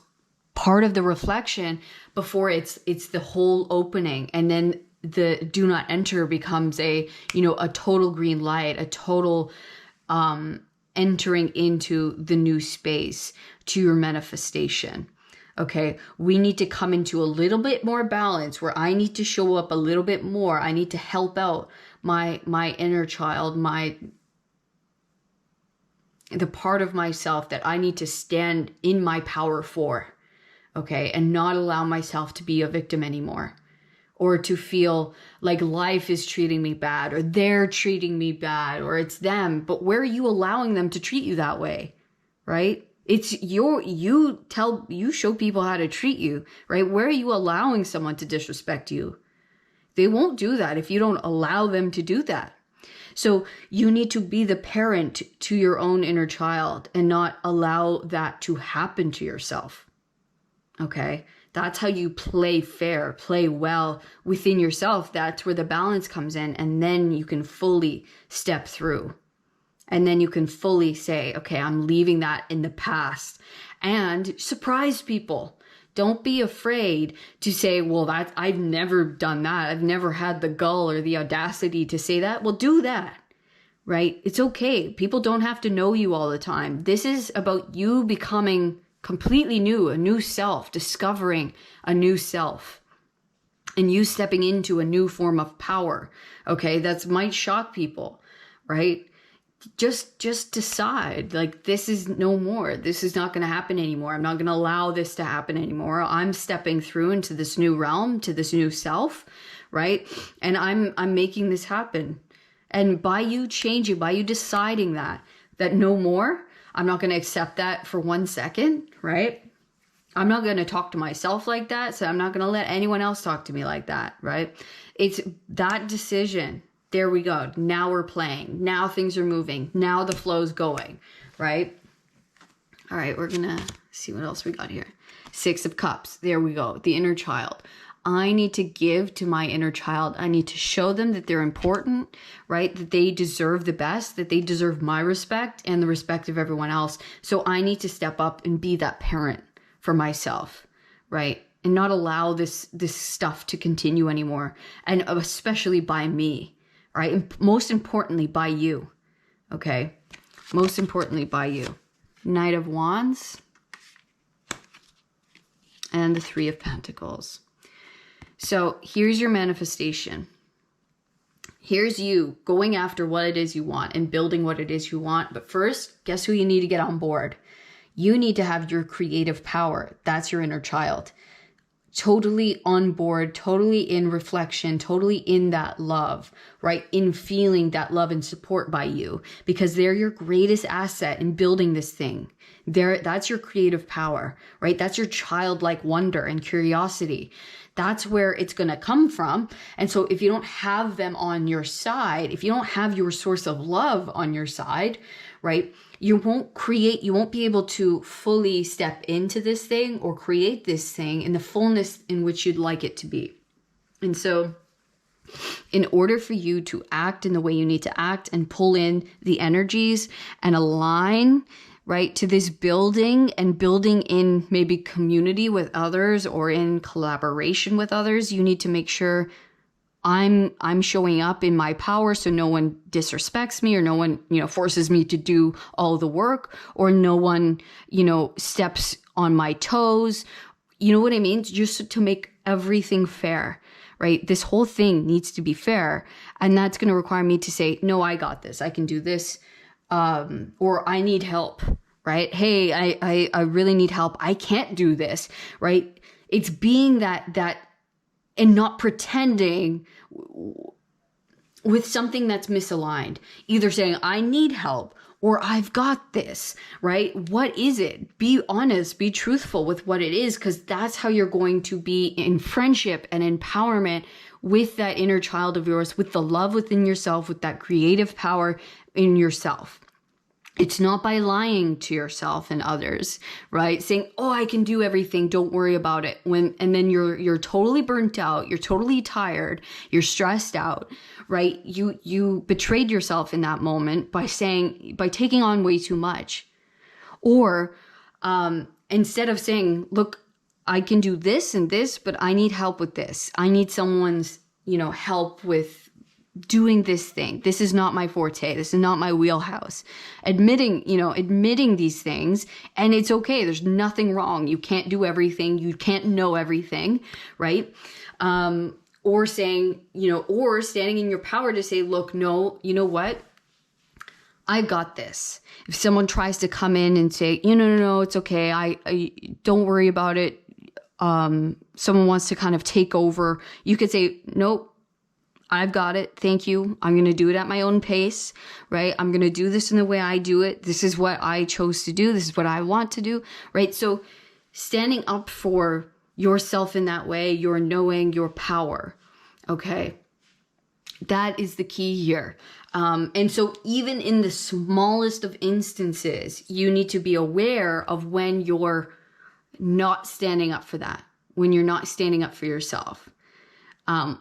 part of the reflection before it's the whole opening. And then the do not enter becomes a total green light, a total, entering into the new space to your manifestation. Okay, we need to come into a little bit more balance where I need to show up a little bit more. I need to help out my inner child, the part of myself that I need to stand in my power for. okay, and not allow myself to be a victim anymore, or to feel like life is treating me bad, or they're treating me bad, or it's them. But where are you allowing them to treat you that way, right? It's you show people how to treat you, right? Where are you allowing someone to disrespect you? They won't do that if you don't allow them to do that. So you need to be the parent to your own inner child and not allow that to happen to yourself. Okay? That's how you play fair, play well within yourself. That's where the balance comes in. And then you can fully step through. And then you can fully say, okay, I'm leaving that in the past. And surprise people. Don't be afraid to say, well, I've never done that. I've never had the gall or the audacity to say that. Well, do that, right? It's okay. People don't have to know you all the time. This is about you becoming completely new, a new self, discovering a new self, and you stepping into a new form of power. Okay, that might shock people, right? Just decide, like, this is no more. This is not going to happen anymore. I'm not going to allow this to happen anymore. I'm stepping through into this new realm, to this new self, right? And I'm making this happen. And by you changing, by you deciding that no more, I'm not going to accept that for 1 second, right? I'm not going to talk to myself like that, so I'm not going to let anyone else talk to me like that, right? It's that decision. There we go. Now we're playing. Now things are moving. Now the flow's going, right? All right, we're going to see what else we got here. 6 of Cups. There we go. The inner child. I need to give to my inner child. I need to show them that they're important, right? That they deserve the best, that they deserve my respect and the respect of everyone else. So I need to step up and be that parent for myself, right? And not allow this stuff to continue anymore. And especially by me. Right? And most importantly, by you. Okay? Most importantly, by you. Knight of Wands. And the 3 of Pentacles. So here's your manifestation. Here's you going after what it is you want and building what it is you want. But first, guess who you need to get on board? You need to have your creative power. That's your inner child. Totally on board, totally in reflection, totally in that love, right? In feeling that love and support by you, because they're your greatest asset in building this thing. That's your creative power, right? That's your childlike wonder and curiosity. That's where it's going to come from. And so if you don't have them on your side, if you don't have your source of love on your side, right? You won't be able to fully step into this thing or create this thing in the fullness in which you'd like it to be. And so in order for you to act in the way you need to act and pull in the energies and align, right, to this building and building in maybe community with others or in collaboration with others, you need to make sure I'm showing up in my power, so no one disrespects me, or no one, forces me to do all the work, or no one, steps on my toes. You know what I mean? Just to make everything fair, right? This whole thing needs to be fair. And that's going to require me to say, no, I got this. I can do this. Or I need help, right? Hey, I really need help. I can't do this, right? It's being that and not pretending with something that's misaligned. Either saying, I need help, or I've got this, right? What is it? Be honest, be truthful with what it is, because that's how you're going to be in friendship and empowerment with that inner child of yours, with the love within yourself, with that creative power in yourself. It's not by lying to yourself and others, right? Saying, oh, I can do everything, don't worry about it. And then you're totally burnt out, you're totally tired, you're stressed out, right? You betrayed yourself in that moment by taking on way too much. Or instead of saying, look, I can do this and this, but I need help with this. I need someone's, help with doing this thing. This is not my forte. This is not my wheelhouse. Admitting these things, and it's okay. There's nothing wrong. You can't do everything. You can't know everything, right? Or saying, or standing in your power to say, look, no, you know what? I got this. If someone tries to come in and say, no, it's okay. I don't worry about it. someone wants to kind of take over, you could say, nope, I've got it. Thank you. I'm going to do it at my own pace, right? I'm going to do this in the way I do it. This is what I chose to do. This is what I want to do, right? So standing up for yourself in that way, you're knowing your power, okay? That is the key here. And so even in the smallest of instances, you need to be aware of when you're not standing up for that, when you're not standing up for yourself.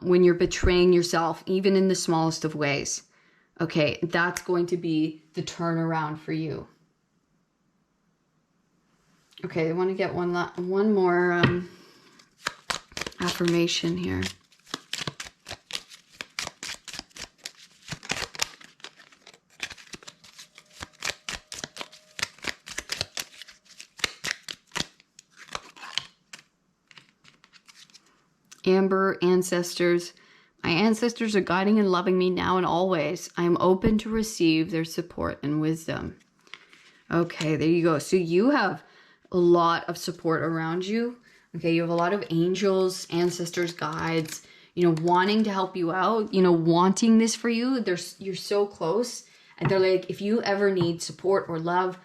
When you're betraying yourself, even in the smallest of ways, okay, that's going to be the turnaround for you. Okay, I want to get one more affirmation here. Amber, ancestors. My ancestors are guiding and loving me now and always. I am open to receive their support and wisdom. Okay, there you go. So you have a lot of support around you. Okay, you have a lot of angels, ancestors, guides, wanting to help you out, wanting this for you. You're so close. And they're like, if you ever need support or love,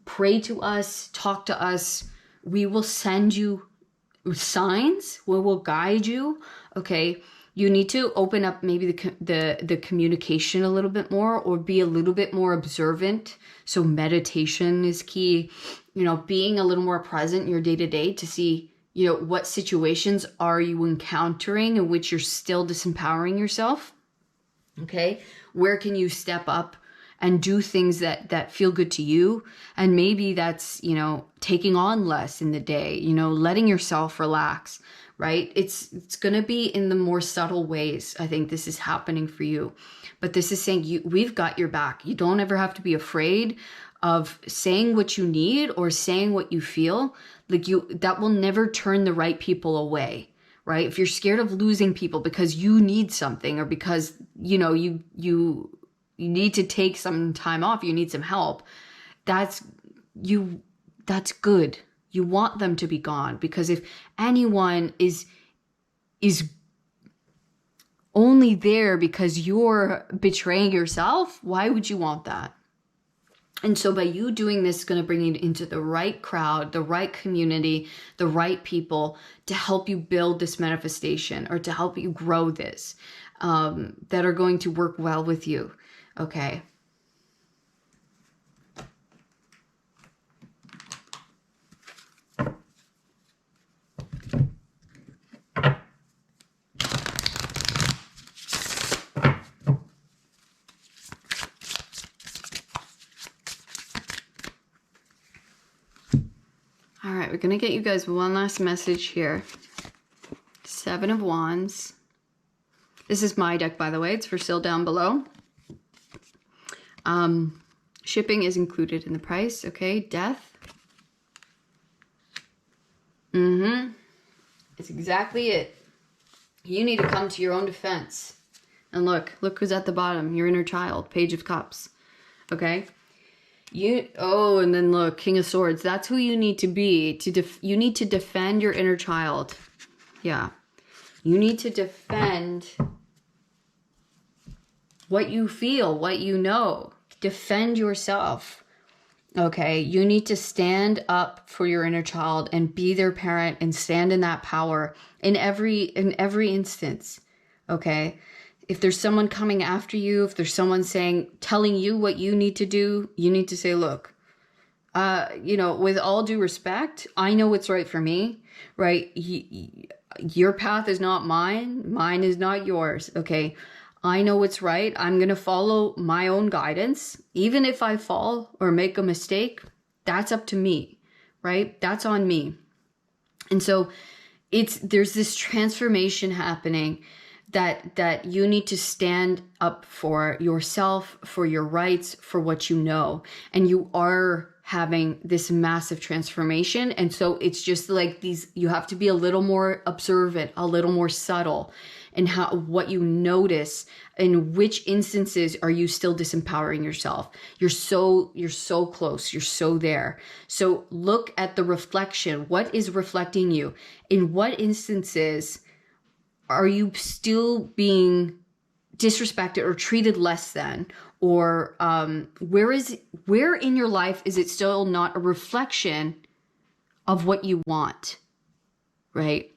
pray to us, talk to us. We will send you signs, we will guide you. Okay, you need to open up maybe the communication a little bit more, or be a little bit more observant. So meditation is key, being a little more present in your day-to-day to see what situations are you encountering in which you're still disempowering yourself. Okay, where can you step up and do things that feel good to you? And maybe that's, taking on less in the day, letting yourself relax, right? It's going to be in the more subtle ways. I think this is happening for you, but this is saying we've got your back. You don't ever have to be afraid of saying what you need or saying what you feel. Like that will never turn the right people away, right? If you're scared of losing people because you need something, or because, you need to take some time off, you need some help, that's good. You want them to be gone, because if anyone is only there because you're betraying yourself, why would you want that? And so by you doing this, is going to bring you into the right crowd, the right community, the right people to help you build this manifestation, or to help you grow this, that are going to work well with you. Okay. All right, we're going to get you guys one last message here. 7 of Wands. This is my deck, by the way. It's for sale down below. Shipping is included in the price. Okay, Death. It's exactly it. You need to come to your own defense. And look who's at the bottom. Your inner child. Page of Cups. Okay. And then look, King of Swords. That's who you need to be. You need to defend your inner child. Yeah. You need to defend what you feel, what you know. Defend yourself. Okay. You need to stand up for your inner child and be their parent and stand in that power in every instance. Okay. If there's someone coming after you, if there's someone telling you what you need to do, you need to say, look, with all due respect, I know what's right for me, right? Your path is not mine. Mine is not yours. Okay. I know what's right. I'm going to follow my own guidance. Even if I fall or make a mistake, that's up to me, right? That's on me. And so there's this transformation happening that you need to stand up for yourself, for your rights, for what you know. And you are having this massive transformation. And so it's just like you have to be a little more observant, a little more subtle and what you notice, in which instances are you still disempowering yourself. You're so close, you're so there. So look at the reflection. What is reflecting you? In what instances are you still being disrespected or treated less than? Or where in your life is it still not a reflection of what you want, right?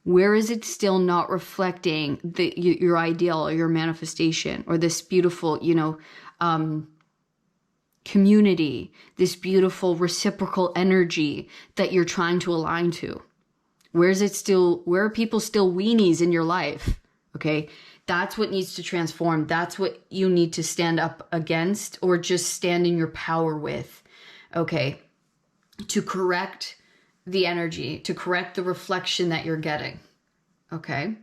Where is it still not reflecting your ideal or your manifestation, or this beautiful, community, this beautiful reciprocal energy that you're trying to align to? Where are people still weenies in your life? Okay. That's what needs to transform. That's what you need to stand up against, or just stand in your power with. Okay. To correct the energy, to correct the reflection that you're getting. Okay.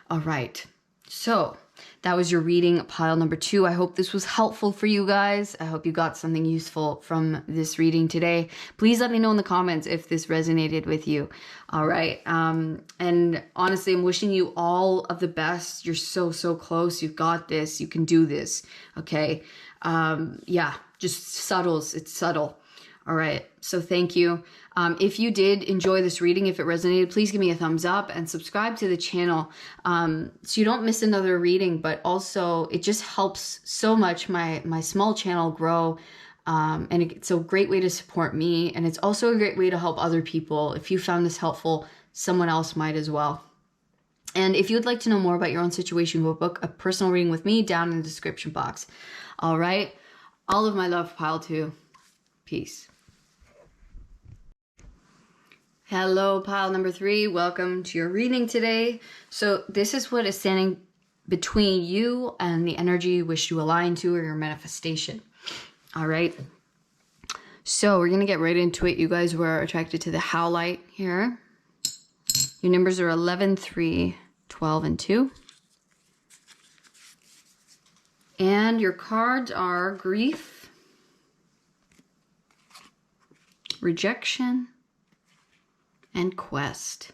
All right. So that was your reading, pile number 2. I hope this was helpful for you guys. I hope you got something useful from this reading today. Please let me know in the comments if this resonated with you. All right. And honestly, I'm wishing you all of the best. You're so, so close. You've got this. You can do this. Okay. Yeah, just subtles. It's subtle. All right. So thank you. If you did enjoy this reading, if it resonated, please give me a thumbs up and subscribe to the channel so you don't miss another reading. But also, it just helps so much my small channel grow. And it's a great way to support me. And it's also a great way to help other people. If you found this helpful, someone else might as well. And if you'd like to know more about your own situation, go book a personal reading with me down in the description box. All right. All of my love, pile 2. Peace. Hello, pile number 3. Welcome to your reading today. So this is what is standing between you and the energy you wish to align to, or your manifestation. All right. So we're going to get right into it. You guys were attracted to the Howlite here. Your numbers are 11, 3, 12, and 2. And your cards are grief, rejection, and quest.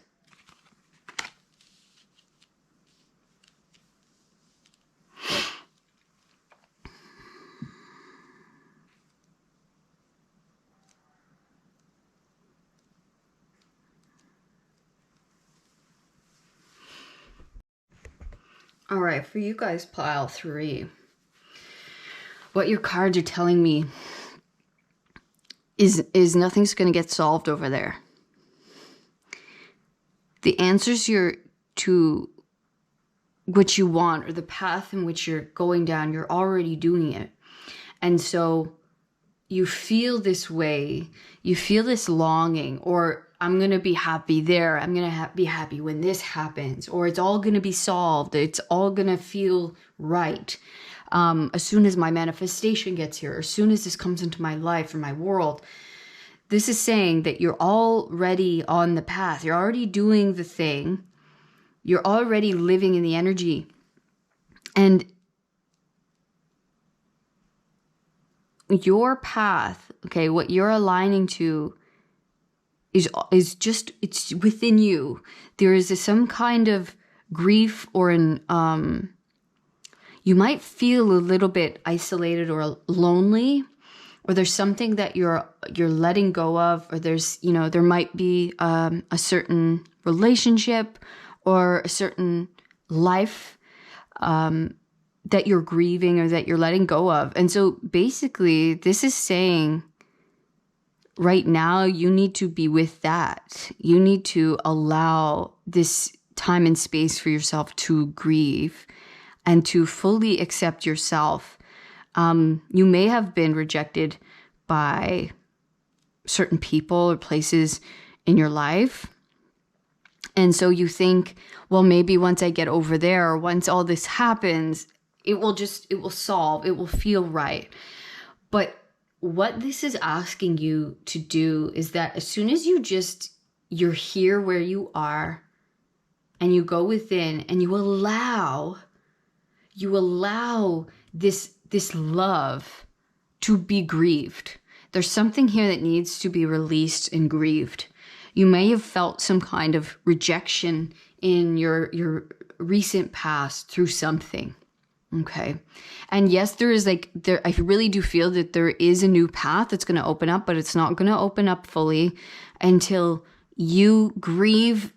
All right, for you guys, pile 3, what your cards are telling me is nothing's going to get solved over there. The answers to what you want, or the path in which you're going down, you're already doing it. And so you feel this way, you feel this longing, or I'm going to be happy there. I'm going to be happy when this happens, or it's all going to be solved. It's all going to feel right. As soon as my manifestation gets here, as soon as this comes into my life or my world. This is saying that you're already on the path. You're already doing the thing. You're already living in the energy. And your path, okay, what you're aligning to is just, it's within you. There is some kind of grief, or you might feel a little bit isolated or lonely. Or there's something that you're letting go of, or there's, there might be a certain relationship or a certain life that you're grieving, or that you're letting go of. And so basically this is saying right now you need to be with that. You need to allow this time and space for yourself to grieve and to fully accept yourself. You may have been rejected by certain people or places in your life. And so you think, well, maybe once I get over there, or once all this happens, it will solve, it will feel right. But what this is asking you to do is that as soon as you're here where you are, and you go within and you allow this love to be grieved. There's something here that needs to be released and grieved. You may have felt some kind of rejection in your recent past through something. Okay. And yes, there is like, I really do feel that there is a new path that's going to open up, but it's not going to open up fully until you grieve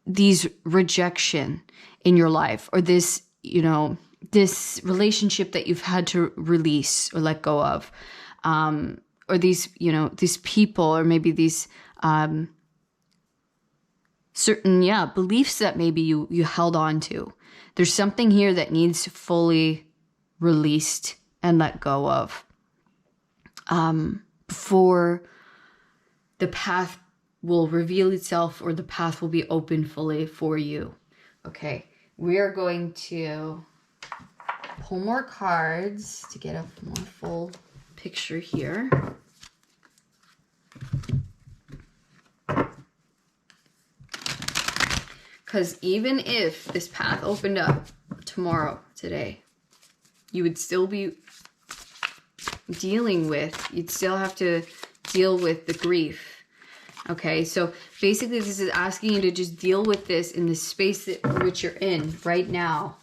these rejection in your life, or this, you know, this relationship that you've had to release or let go of, or these, you know, these people, or maybe these, certain, beliefs that maybe you held on to. There's something here that needs fully released and let go of, before the path will reveal itself, or the path will be open fully for you. Okay, we are going to pull more cards to get a more full picture here. Because even if this path opened up tomorrow, today, you would still be you'd still have to deal with the grief. Okay, so basically this is asking you to just deal with this in the space which you're in right now.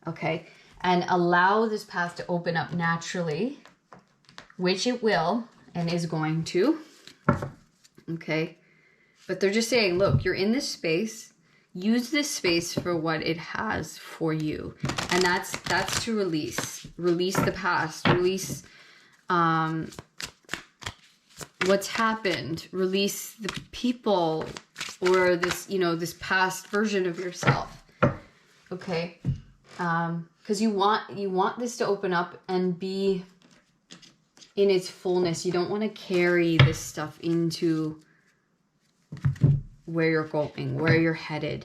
Okay, and allow this path to open up naturally, which it will and is going to. Okay, but they're just saying, look, you're in this space. Use this space for what it has for you. And that's to release the past, release what's happened, release the people, or this, you know, this past version of yourself. Okay? Because you want this to open up and be in its fullness. You don't want to carry this stuff into where you're going, where you're headed.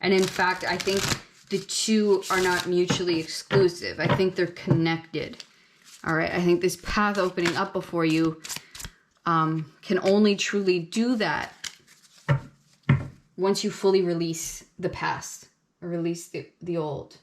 And in fact, I think the two are not mutually exclusive. I think they're connected. All right. I think this path opening up before you can only truly do that once you fully release the past, or release the old.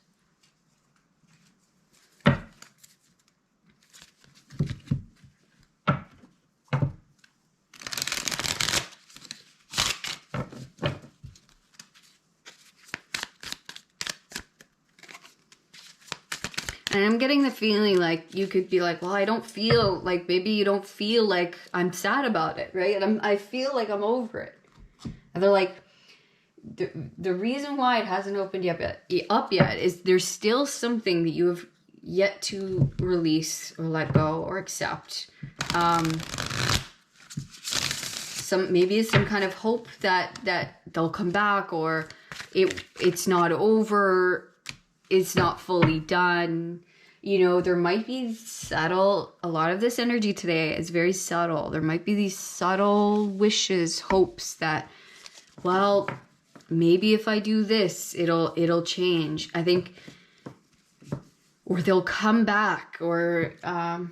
And I'm getting the feeling like you could be like, well, I don't feel like, maybe you don't feel like I'm sad about it, right? And I feel like I'm over it. And they're like, the reason why it hasn't opened up yet is there's still something that you have yet to release or let go or accept. Maybe it's some kind of hope that they'll come back, or it's not over. It's not fully done. You know, there might be subtle, a lot of this energy today is very subtle. There might be these subtle wishes, hopes that, well, maybe if I do this, it'll change. I think, or they'll come back, or I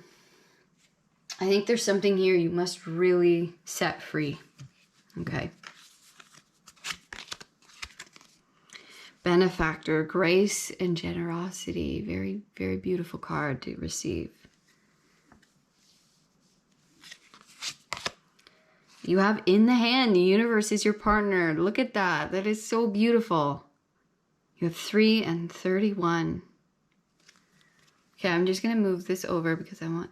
think there's something here you must really set free. Okay. Benefactor, grace and generosity. Very, very beautiful card to receive. You have in the hand, the universe is your partner. Look at that. That is so beautiful. You have 3 and 31. Okay, I'm just going to move this over because I want...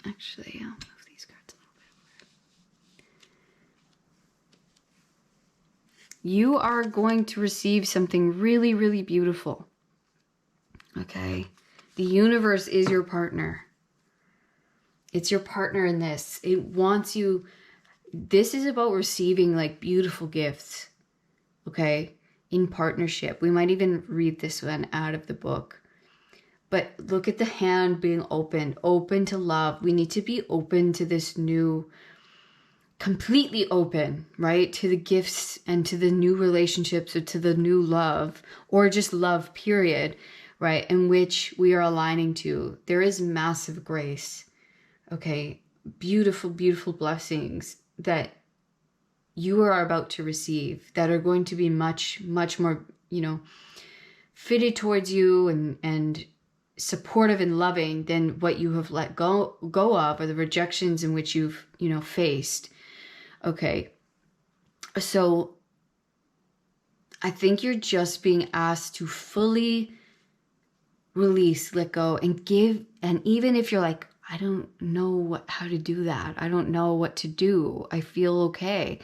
Actually, I'll move these cards a little bit. You are going to receive something really, really beautiful. Okay? The universe is your partner. It's your partner in this. It wants you... This is about receiving like beautiful gifts. Okay? In partnership. We might even read this one out of the book. But look at the hand being open. Open to love. We need to be open to this new... completely open, right? To the gifts and to the new relationships, or to the new love, or just love, period, right? In which we are aligning to. There is massive grace, okay? Beautiful, beautiful blessings that you are about to receive that are going to be much, much more, you know, fitted towards you and supportive and loving than what you have let go of, or the rejections in which you've, you know, faced. Okay, so I think you're just being asked to fully release, let go, and give. And even if you're like, I don't know how to do that, I don't know what to do, I feel okay,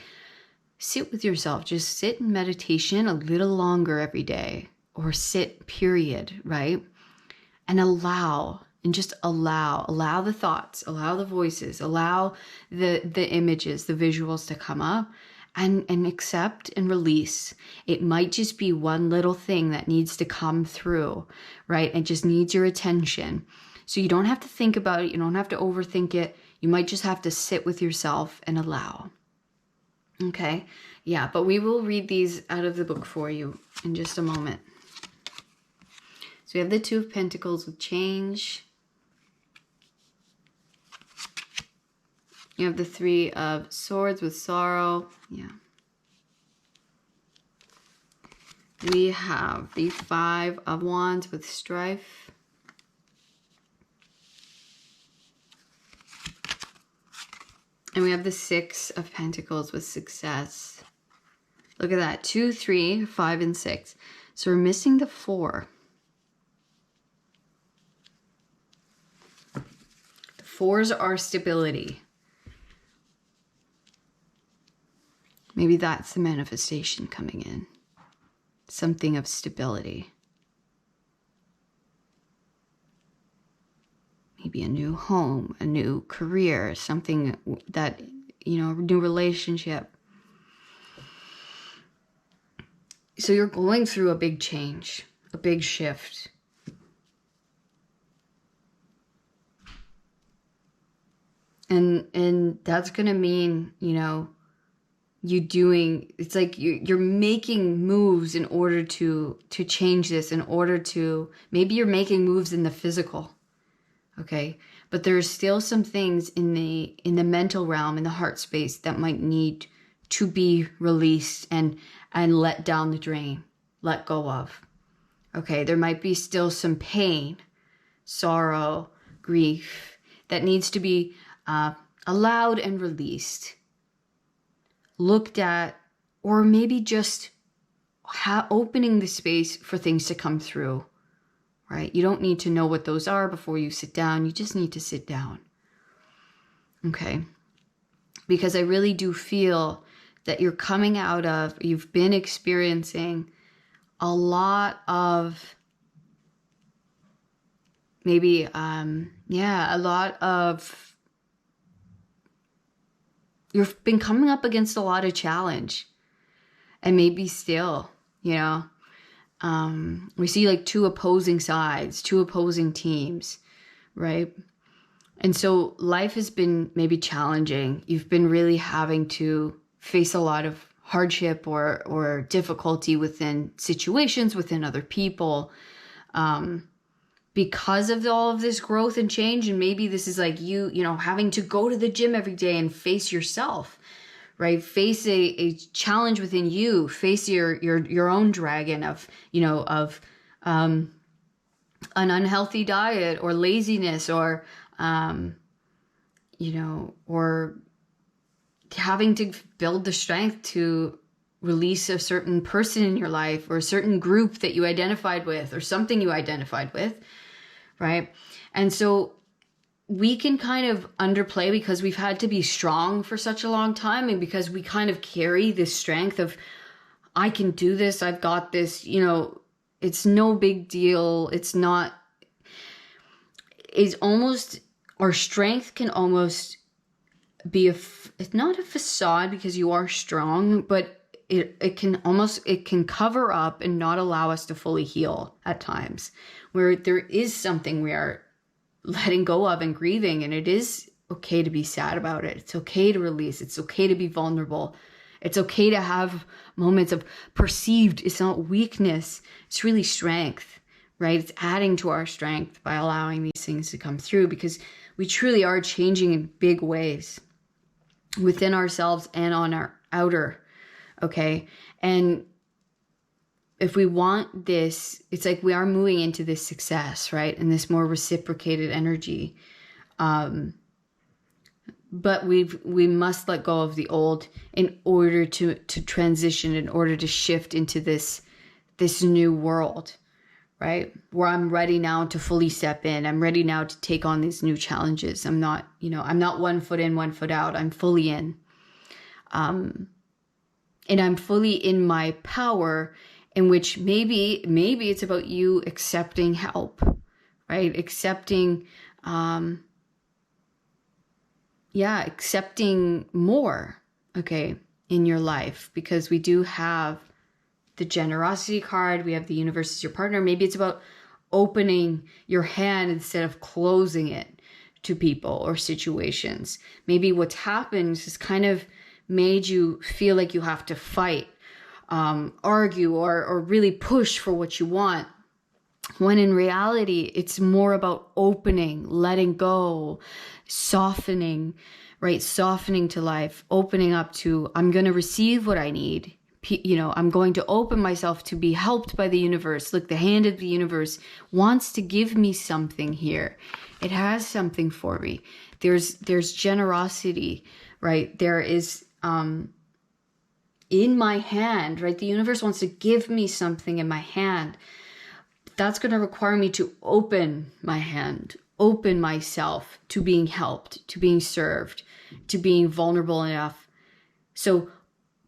sit with yourself. Just sit in meditation a little longer every day, or sit, period, right? And allow, and just allow the thoughts, allow the voices, allow the images, the visuals to come up, and accept and release. It might just be one little thing that needs to come through, right? It just needs your attention. So you don't have to think about it. You don't have to overthink it. You might just have to sit with yourself and allow. Okay? Yeah, but we will read these out of the book for you in just a moment. So we have the Two of Pentacles with change. You have the Three of Swords with sorrow. Yeah. We have the Five of Wands with strife. And we have the Six of Pentacles with success. Look at that. 2, 3, 5, and 6. So we're missing the 4. The 4s are stability. Maybe that's the manifestation coming in. Something of stability. Maybe a new home, a new career, something that, you know, a new relationship. So you're going through a big change, a big shift. And that's going to mean, you know, you doing, it's like you're making moves in order to change this, in order to, maybe you're making moves in the physical, okay? But there's still some things in the mental realm, in the heart space, that might need to be released and let down the drain, let go of, okay? There might be still some pain, sorrow, grief that needs to be allowed and released, looked at, or maybe just opening the space for things to come through, right? You don't need to know what those are before you sit down. You just need to sit down, okay? Because I really do feel that you're coming out of, you've been experiencing a lot of, maybe, a lot of, you've been coming up against a lot of challenge, and maybe still, you know, we see like two opposing sides, two opposing teams, right? And so life has been maybe challenging. You've been really having to face a lot of hardship or difficulty within situations, within other people, because of all of this growth and change. And maybe this is like you know, having to go to the gym every day and face yourself, right? Face a challenge within you, face your own dragon of, you know, of an unhealthy diet or laziness, or, you know, or having to build the strength to release a certain person in your life, or a certain group that you identified with, or something you identified with, right? And so we can kind of underplay, because we've had to be strong for such a long time, and because we kind of carry this strength of, I can do this, I've got this, you know, it's no big deal. It's almost, our strength can almost be it's not a facade, because you are strong, but it can cover up and not allow us to fully heal at times, where there is something we are letting go of and grieving. And it is okay to be sad about it. It's okay to release. It's okay to be vulnerable. It's okay to have moments of perceived, it's not weakness, it's really strength, right? It's adding to our strength by allowing these things to come through, because we truly are changing in big ways within ourselves and on our outer, okay? And if we want this, it's like we are moving into this success, right? And this more reciprocated energy. But but we must let go of the old in order to transition, in order to shift into this new world, right? Where I'm ready now to fully step in. I'm ready now to take on these new challenges. I'm not, I'm not 1 foot in, 1 foot out. I'm fully in. And I'm fully in my power, in which maybe it's about you accepting help, right? Accepting, accepting more, okay, in your life, because we do have the generosity card. We have the universe as your partner. Maybe it's about opening your hand instead of closing it to people or situations. Maybe what's happened is kind of made you feel like you have to fight, argue, or really push for what you want, when in reality, it's more about opening, letting go, softening, right? Softening to life, opening up to, I'm going to receive what I need. I'm going to open myself to be helped by the universe. Look, the hand of the universe wants to give me something here. It has something for me. There's generosity, right? There is, in my hand, right? The universe wants to give me something in my hand. That's going to require me to open my hand, open myself to being helped, to being served, to being vulnerable enough. So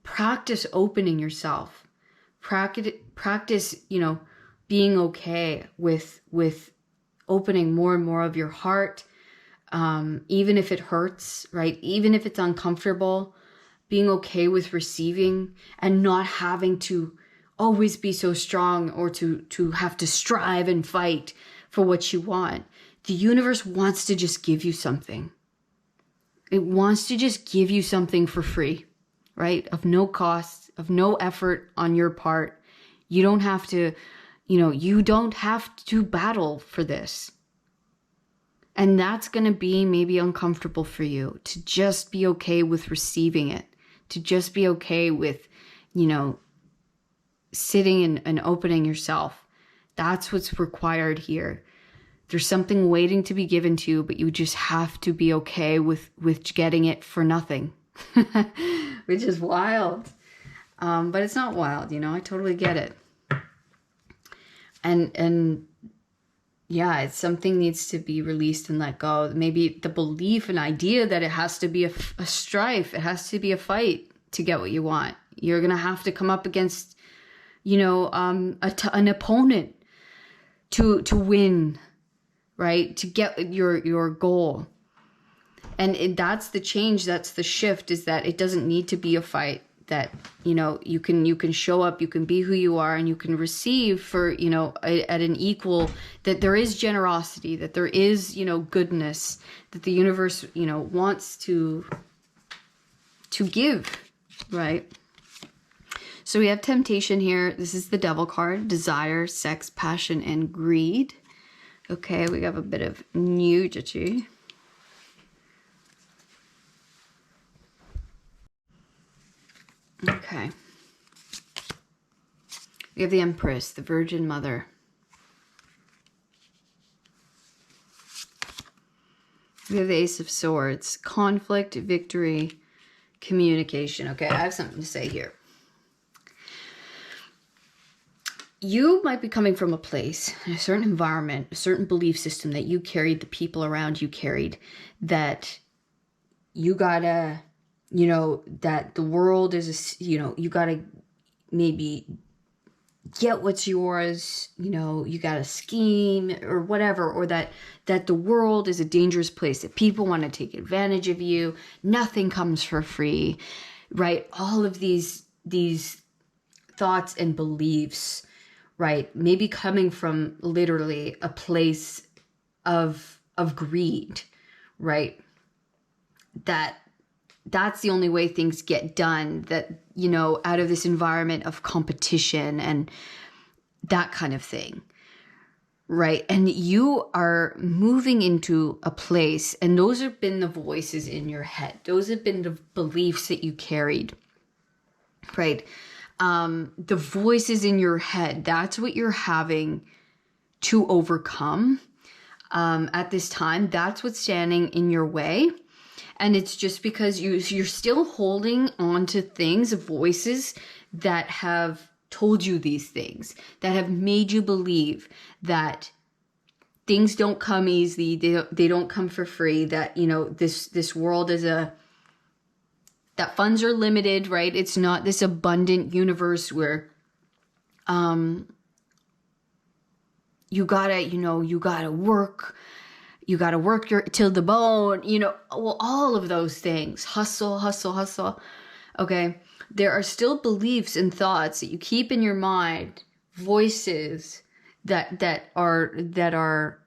practice opening yourself. Practice, being okay with opening more and more of your heart, even if it hurts, right? Even if it's uncomfortable, being okay with receiving and not having to always be so strong or to have to strive and fight for what you want. The universe wants to just give you something. It wants to just give you something for free, right? Of no cost, of no effort on your part. You don't have to, you don't have to battle for this. And that's going to be maybe uncomfortable for you, to just be okay with receiving it, to just be okay with, sitting and opening yourself. That's what's required here. There's something waiting to be given to you, but you just have to be okay with getting it for nothing, which is wild. But it's not wild, I totally get it. And yeah, it's something needs to be released and let go. Maybe the belief and idea that it has to be a strife, it has to be a fight to get what you want. You're going to have to come up against, an opponent to win, right? To get your goal. And that's the change, that's the shift, is that it doesn't need to be a fight. That, you can show up, you can be who you are, and you can receive for, at an equal, that there is generosity, that there is, goodness, that the universe, wants to give, right? So we have temptation here. This is the devil card: desire, sex, passion, and greed. Okay, we have a bit of nudity. Okay. We have the Empress, the Virgin Mother. We have the Ace of Swords, conflict, victory, communication. Okay, I have something to say here. You might be coming from a place, a certain environment, a certain belief system that you carried, the people around you carried, that you gotta, that the world is, you gotta maybe get what's yours, you gotta scheme or whatever, or that the world is a dangerous place, that people want to take advantage of you, nothing comes for free, right? All of these thoughts and beliefs, right? Maybe coming from literally a place of greed, right? That's the only way things get done, that, out of this environment of competition and that kind of thing, right? And you are moving into a place, and those have been the voices in your head. Those have been the beliefs that you carried, right? The voices in your head, that's what you're having to overcome at this time. That's what's standing in your way. And it's just because you're still holding on to things, voices that have told you these things, that have made you believe that things don't come easy, they don't come for free, that, you know, this world is that funds are limited, right? It's not this abundant universe where you gotta work till the bone, you know, well, all of those things, hustle, hustle, hustle. Okay. There are still beliefs and thoughts that you keep in your mind, voices that are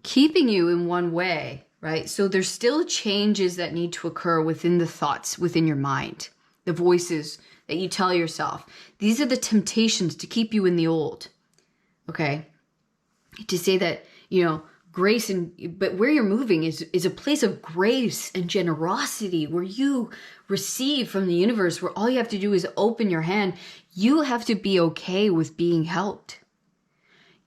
keeping you in one way, right? So there's still changes that need to occur within the thoughts within your mind, the voices that you tell yourself. These are the temptations to keep you in the old. Okay. To say that, you know, grace but where you're moving is a place of grace and generosity, where you receive from the universe, where all you have to do is open your hand. You have to be okay with being helped.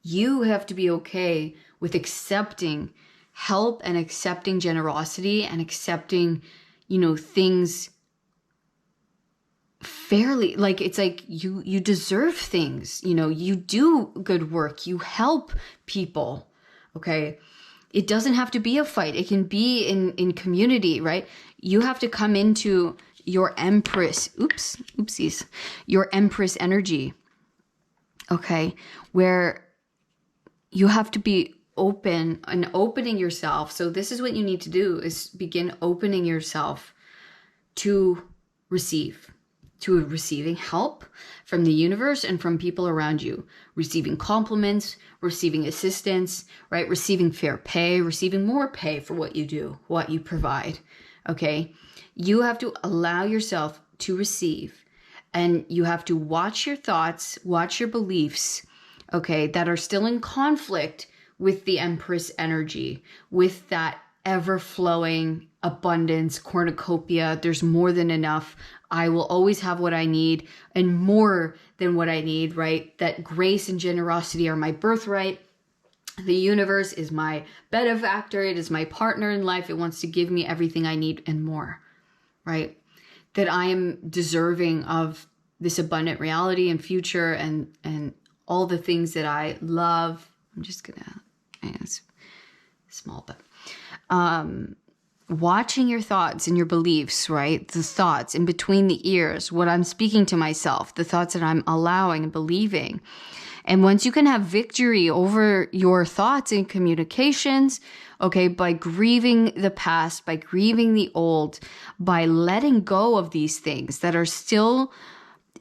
You have to be okay with accepting help and accepting generosity and accepting, you know, things fairly. Like, it's like you deserve things, you know, you do good work, you help people. Okay. It doesn't have to be a fight. It can be in community, right? You have to come into your Empress, your Empress energy. Okay. Where you have to be open and opening yourself. So this is what you need to do, is begin opening yourself to receiving help from the universe and from people around you, receiving compliments, receiving assistance, right? Receiving fair pay, receiving more pay for what you do, what you provide. Okay. You have to allow yourself to receive, and you have to watch your thoughts, watch your beliefs, okay, that are still in conflict with the Empress energy, with that ever-flowing abundance, cornucopia. There's more than enough. I will always have what I need and more than what I need, right? That grace and generosity are my birthright. The universe is my benefactor. It is my partner in life. It wants to give me everything I need and more, right? That I am deserving of this abundant reality and future and all the things that I love. I'm just gonna, it's small, but watching your thoughts and your beliefs, right? The thoughts in between the ears, what I'm speaking to myself, the thoughts that I'm allowing and believing. And once you can have victory over your thoughts and communications, okay, by grieving the past, by grieving the old, by letting go of these things that are still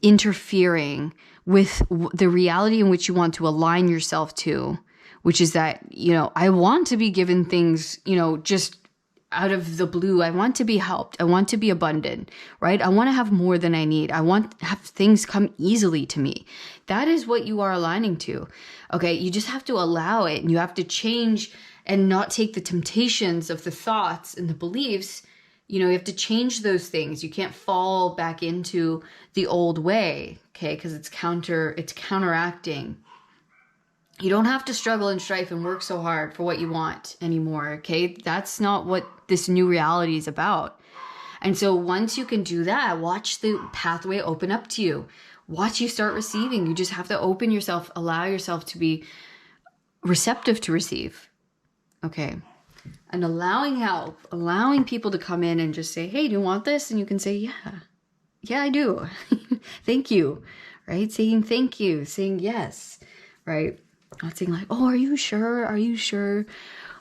interfering with the reality in which you want to align yourself to, which is that, you know, I want to be given things, you know, just out of the blue. I want to be helped. I want to be abundant, right? I want to have more than I need. I want to have things come easily to me. That is what you are aligning to. Okay. You just have to allow it, and you have to change and not take the temptations of the thoughts and the beliefs. You know, you have to change those things. You can't fall back into the old way. Okay. Cause it's counteracting. You don't have to struggle and strive and work so hard for what you want anymore, okay? That's not what this new reality is about. And so once you can do that, watch the pathway open up to you. Watch you start receiving. You just have to open yourself, allow yourself to be receptive to receive, okay? And allowing help, allowing people to come in and just say, hey, do you want this? And you can say, yeah, I do. Thank you, right? Saying thank you, saying yes, right? Not saying like, oh, are you sure? Are you sure?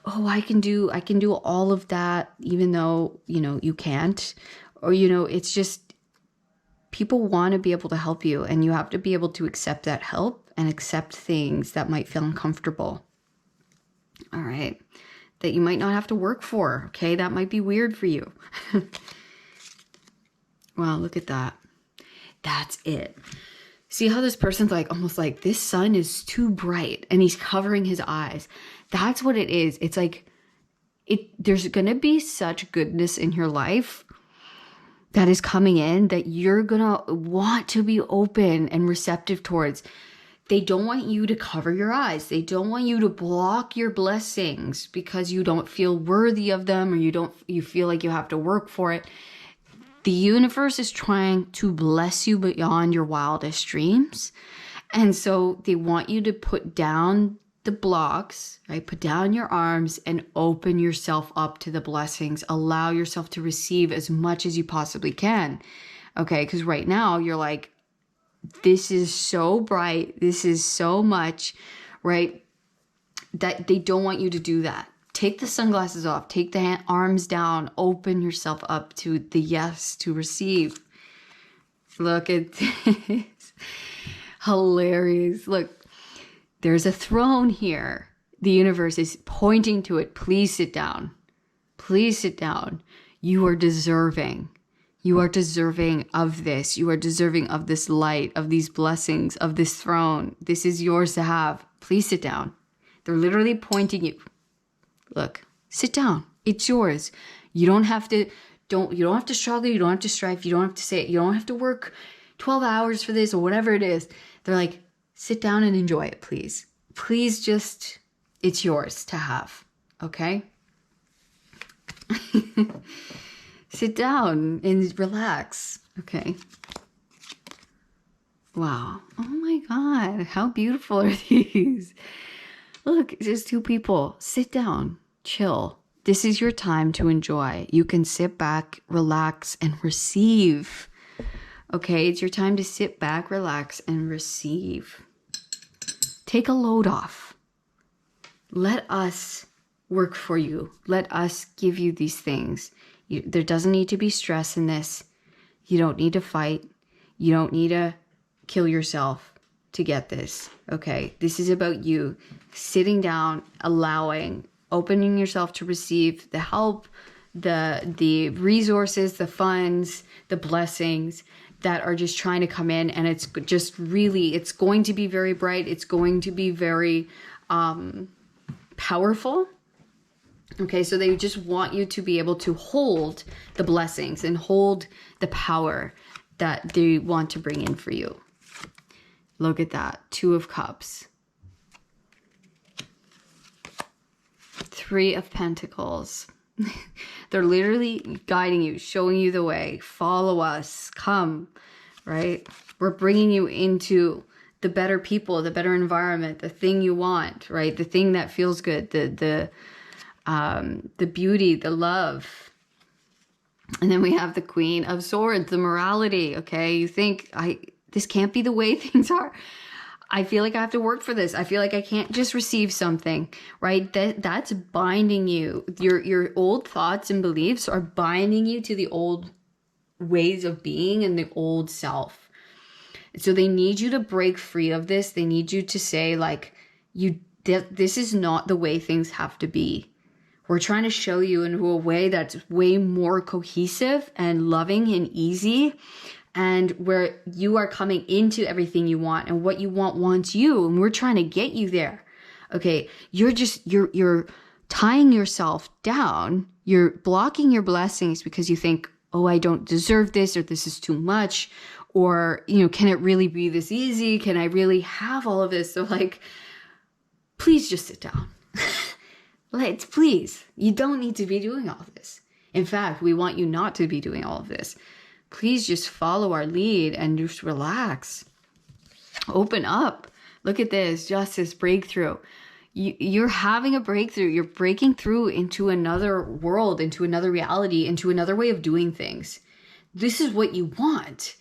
Oh, I can do all of that, even though, you know, you can't. Or, you know, it's just people want to be able to help you, and you have to be able to accept that help and accept things that might feel uncomfortable. All right. That you might not have to work for. Okay. That might be weird for you. Wow. Look at that. That's it. See how this person's like, almost like this sun is too bright and he's covering his eyes. That's what it is. It's like, there's going to be such goodness in your life that is coming in that you're going to want to be open and receptive towards. They don't want you to cover your eyes. They don't want you to block your blessings because you don't feel worthy of them, or you feel like you have to work for it. The universe is trying to bless you beyond your wildest dreams. And so they want you to put down the blocks, right? Put down your arms and open yourself up to the blessings. Allow yourself to receive as much as you possibly can. Okay, because right now you're like, this is so bright, this is so much, right? That they don't want you to do that. Take the sunglasses off, take the arms down, open yourself up to the yes, to receive. Look at this. Hilarious. Look, there's a throne here. The universe is pointing to it. Please sit down. Please sit down. You are deserving. You are deserving of this. You are deserving of this light, of these blessings, of this throne. This is yours to have. Please sit down. They're literally pointing you. Look, sit down. It's yours. You don't have to struggle. You don't have to strive. You don't have to say it. You don't have to work 12 hours for this or whatever it is. They're like, sit down and enjoy it, please. Please just, it's yours to have. Okay? Sit down and relax. Okay. Wow. Oh my God. How beautiful are these? Look, it's just two people. Sit down. Chill. This is your time to enjoy. You can sit back, relax, and receive. Okay? It's your time to sit back, relax, and receive. Take a load off. Let us work for you. Let us give you these things. There doesn't need to be stress in this. You don't need to fight. You don't need to kill yourself to get this. Okay? This is about you sitting down, allowing, opening yourself to receive the help, the resources, the funds, the blessings that are just trying to come in. And it's just really, it's going to be very bright. It's going to be very powerful. Okay, so they just want you to be able to hold the blessings and hold the power that they want to bring in for you. Look at that. 2 of Cups. 3 of Pentacles. They're literally guiding you, showing you the way. Follow us. Come, right? We're bringing you into the better people, the better environment, the thing you want, right? The thing that feels good, the beauty, the love. And then we have the Queen of Swords, the morality. Okay, you think this can't be the way things are. I feel like I have to work for this. I feel like I can't just receive something, right? That's binding you. Your old thoughts and beliefs are binding you to the old ways of being and the old self. So they need you to break free of this. They need you to say, like, this is not the way things have to be. We're trying to show you into a way that's way more cohesive and loving and easy, and where you are coming into everything you want, and what you want wants you, and we're trying to get you there. Okay, you're tying yourself down. You're blocking your blessings because you think, oh, I don't deserve this, or this is too much, or, can it really be this easy? Can I really have all of this? So, like, please just sit down. Please, you don't need to be doing all of this. In fact, we want you not to be doing all of this. Please just follow our lead and just relax. Open up. Look at this, justice, breakthrough. You're having a breakthrough. You're breaking through into another world, into another reality, into another way of doing things. This is what you want,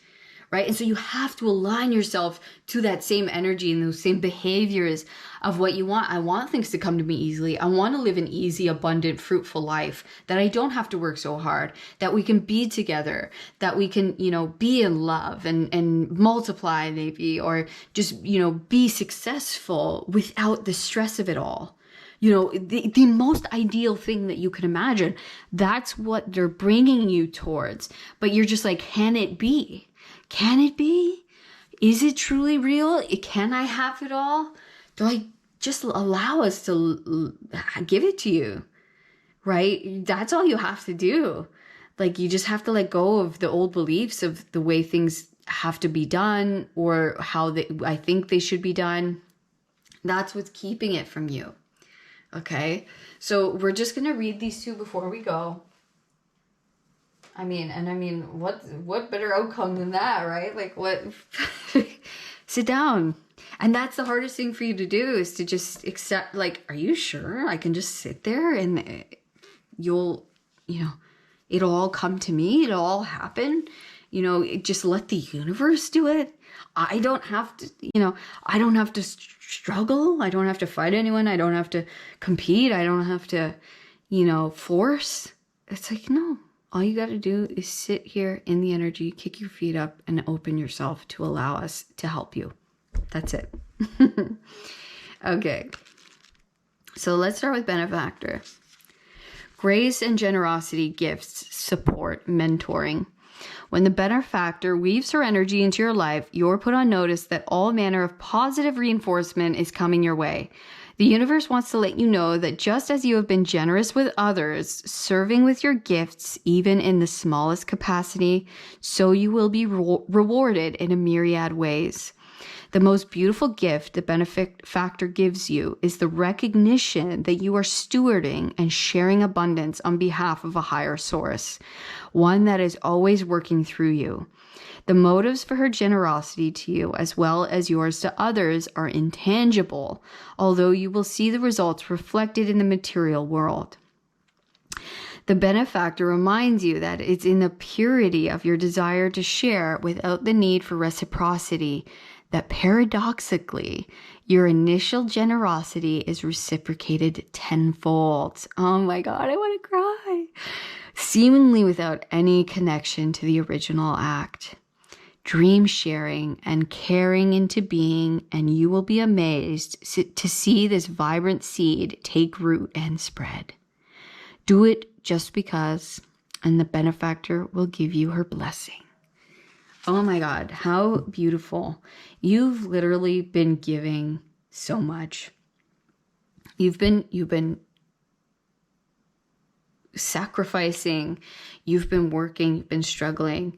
right? And so you have to align yourself to that same energy and those same behaviors of what you want. I want things to come to me easily. I want to live an easy, abundant, fruitful life, that I don't have to work so hard, that we can be together, that we can, be in love and multiply maybe, or just, be successful without the stress of it all. The most ideal thing that you can imagine. That's what they're bringing you towards. But you're just like, can it be? Can it be? Is it truly real? Can I have it all? They're like, just allow us to give it to you, right? That's all you have to do. Like, you just have to let go of the old beliefs of the way things have to be done or how I think they should be done. That's what's keeping it from you. Okay, so we're just going to read these two before we go. I mean, what better outcome than that, right? Like, what? Sit down. And that's the hardest thing for you to do, is to just accept, like, are you sure I can just sit there and it'll all come to me? It'll all happen? Just let the universe do it. I don't have to, I don't have to struggle. I don't have to fight anyone. I don't have to compete. I don't have to, force. It's like, no, all you got to do is sit here in the energy, kick your feet up, and open yourself to allow us to help you. That's it. Okay. So let's start with benefactor. Grace and generosity, gifts, support, mentoring. When the benefactor weaves her energy into your life, you're put on notice that all manner of positive reinforcement is coming your way. The universe wants to let you know that just as you have been generous with others, serving with your gifts, even in the smallest capacity, so you will be rewarded in a myriad ways. The most beautiful gift the benefactor gives you is the recognition that you are stewarding and sharing abundance on behalf of a higher source, one that is always working through you. The motives for her generosity to you, as well as yours to others, are intangible, although you will see the results reflected in the material world. The benefactor reminds you that it's in the purity of your desire to share without the need for reciprocity that paradoxically, your initial generosity is reciprocated tenfold. Oh my God, I want to cry. Seemingly without any connection to the original act. Dream sharing and caring into being, and you will be amazed to see this vibrant seed take root and spread. Do it just because, and the benefactor will give you her blessing. Oh my God, how beautiful. You've literally been giving so much. You've been sacrificing, you've been working, you've been struggling,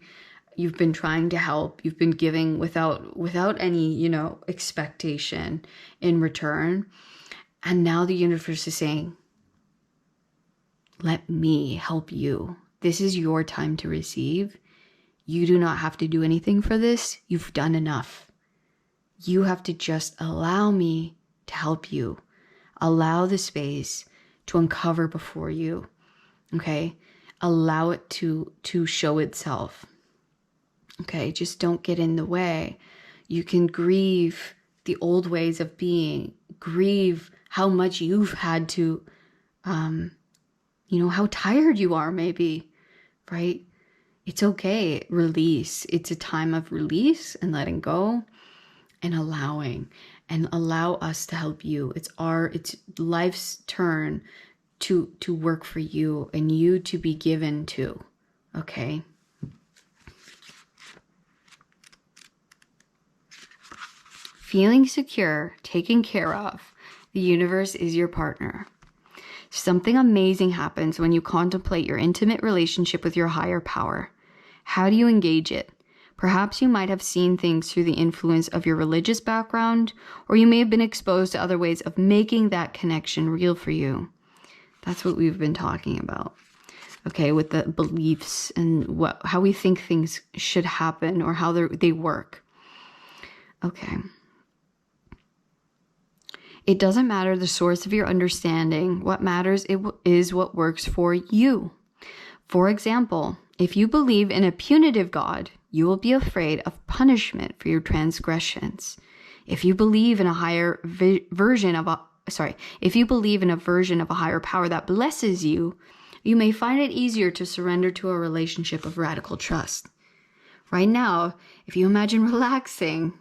you've been trying to help, you've been giving without any, expectation in return. And now the universe is saying, let me help you. This is your time to receive. You do not have to do anything for this. You've done enough. You have to just allow me to help you. Allow the space to uncover before you. Okay? Allow it to show itself. Okay? Just don't get in the way. You can grieve the old ways of being. Grieve how much you've had to, how tired you are maybe, right? It's okay. Release. It's a time of release and letting go and allowing, and allow us to help you. It's life's turn to work for you and you to be given to. Okay. Feeling secure, taken care of. The universe is your partner. Something amazing happens when you contemplate your intimate relationship with your higher power. How do you engage it? Perhaps you might have seen things through the influence of your religious background, or you may have been exposed to other ways of making that connection real for you. That's what we've been talking about. Okay, with the beliefs and how we think things should happen or how they work. Okay. It doesn't matter the source of your understanding. What matters is what works for you. For example, if you believe in a punitive God, you will be afraid of punishment for your transgressions. If you believe in a version of a higher power that blesses you, you may find it easier to surrender to a relationship of radical trust. Right now, if you imagine relaxing,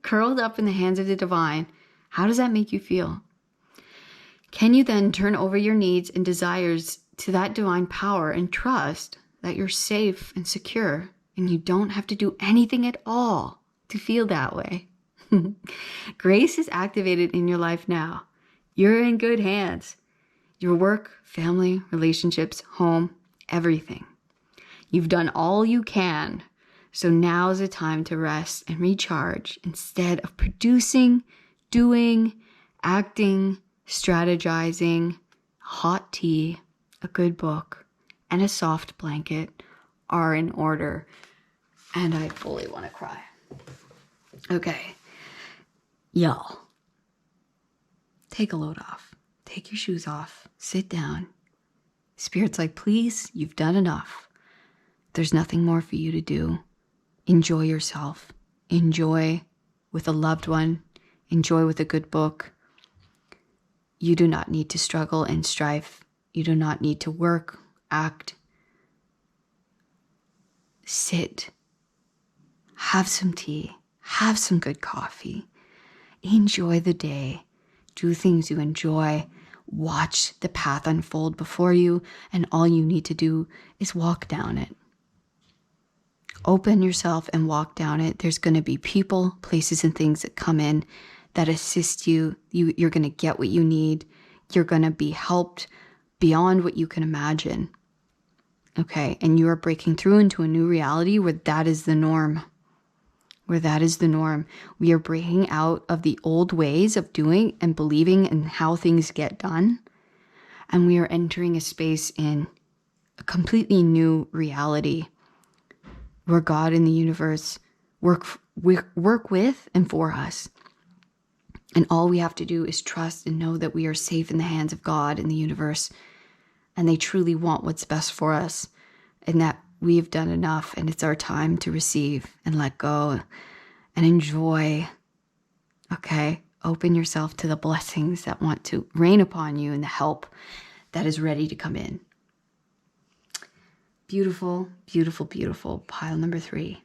curled up in the hands of the divine, how does that make you feel? Can you then turn over your needs and desires to that divine power and trust that you're safe and secure and you don't have to do anything at all to feel that way? Grace is activated in your life now. You're in good hands. Your work, family, relationships, home, everything. You've done all you can. So now is the time to rest and recharge instead of producing, doing, acting, strategizing. Hot tea, a good book, and a soft blanket are in order. And I fully want to cry. Okay. Y'all, take a load off. Take your shoes off. Sit down. Spirit's like, please, you've done enough. There's nothing more for you to do. Enjoy yourself. Enjoy with a loved one. Enjoy with a good book. You do not need to struggle and strive. You do not need to work, act. Sit. Have some tea. Have some good coffee. Enjoy the day. Do things you enjoy. Watch the path unfold before you, and all you need to do is walk down it. Open yourself and walk down it. There's going to be people, places, and things that come in that assist you. You're going to get what you need. You're going to be helped beyond what you can imagine. Okay? And you are breaking through into a new reality where that is the norm. Where that is the norm. We are breaking out of the old ways of doing and believing and how things get done. And we are entering a space in a completely new reality where God and the universe work with and for us. And all we have to do is trust and know that we are safe in the hands of God and the universe. And they truly want what's best for us. And that we've done enough. And it's our time to receive and let go and enjoy. Okay? Open yourself to the blessings that want to rain upon you and the help that is ready to come in. Beautiful, beautiful, beautiful. Pile number 3.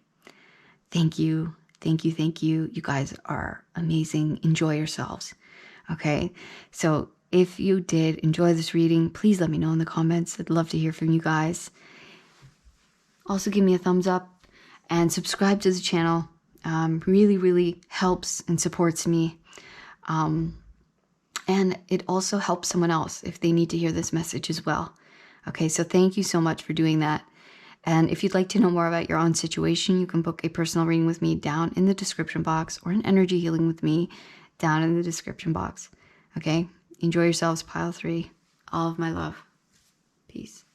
Thank you. Thank you. Thank you. You guys are amazing. Enjoy yourselves. Okay. So if you did enjoy this reading, please let me know in the comments. I'd love to hear from you guys. Also give me a thumbs up and subscribe to the channel. Really, really helps and supports me. And it also helps someone else if they need to hear this message as well. Okay, so thank you so much for doing that. And if you'd like to know more about your own situation, you can book a personal reading with me down in the description box, or an energy healing with me down in the description box. Okay, enjoy yourselves, pile 3. All of my love. Peace.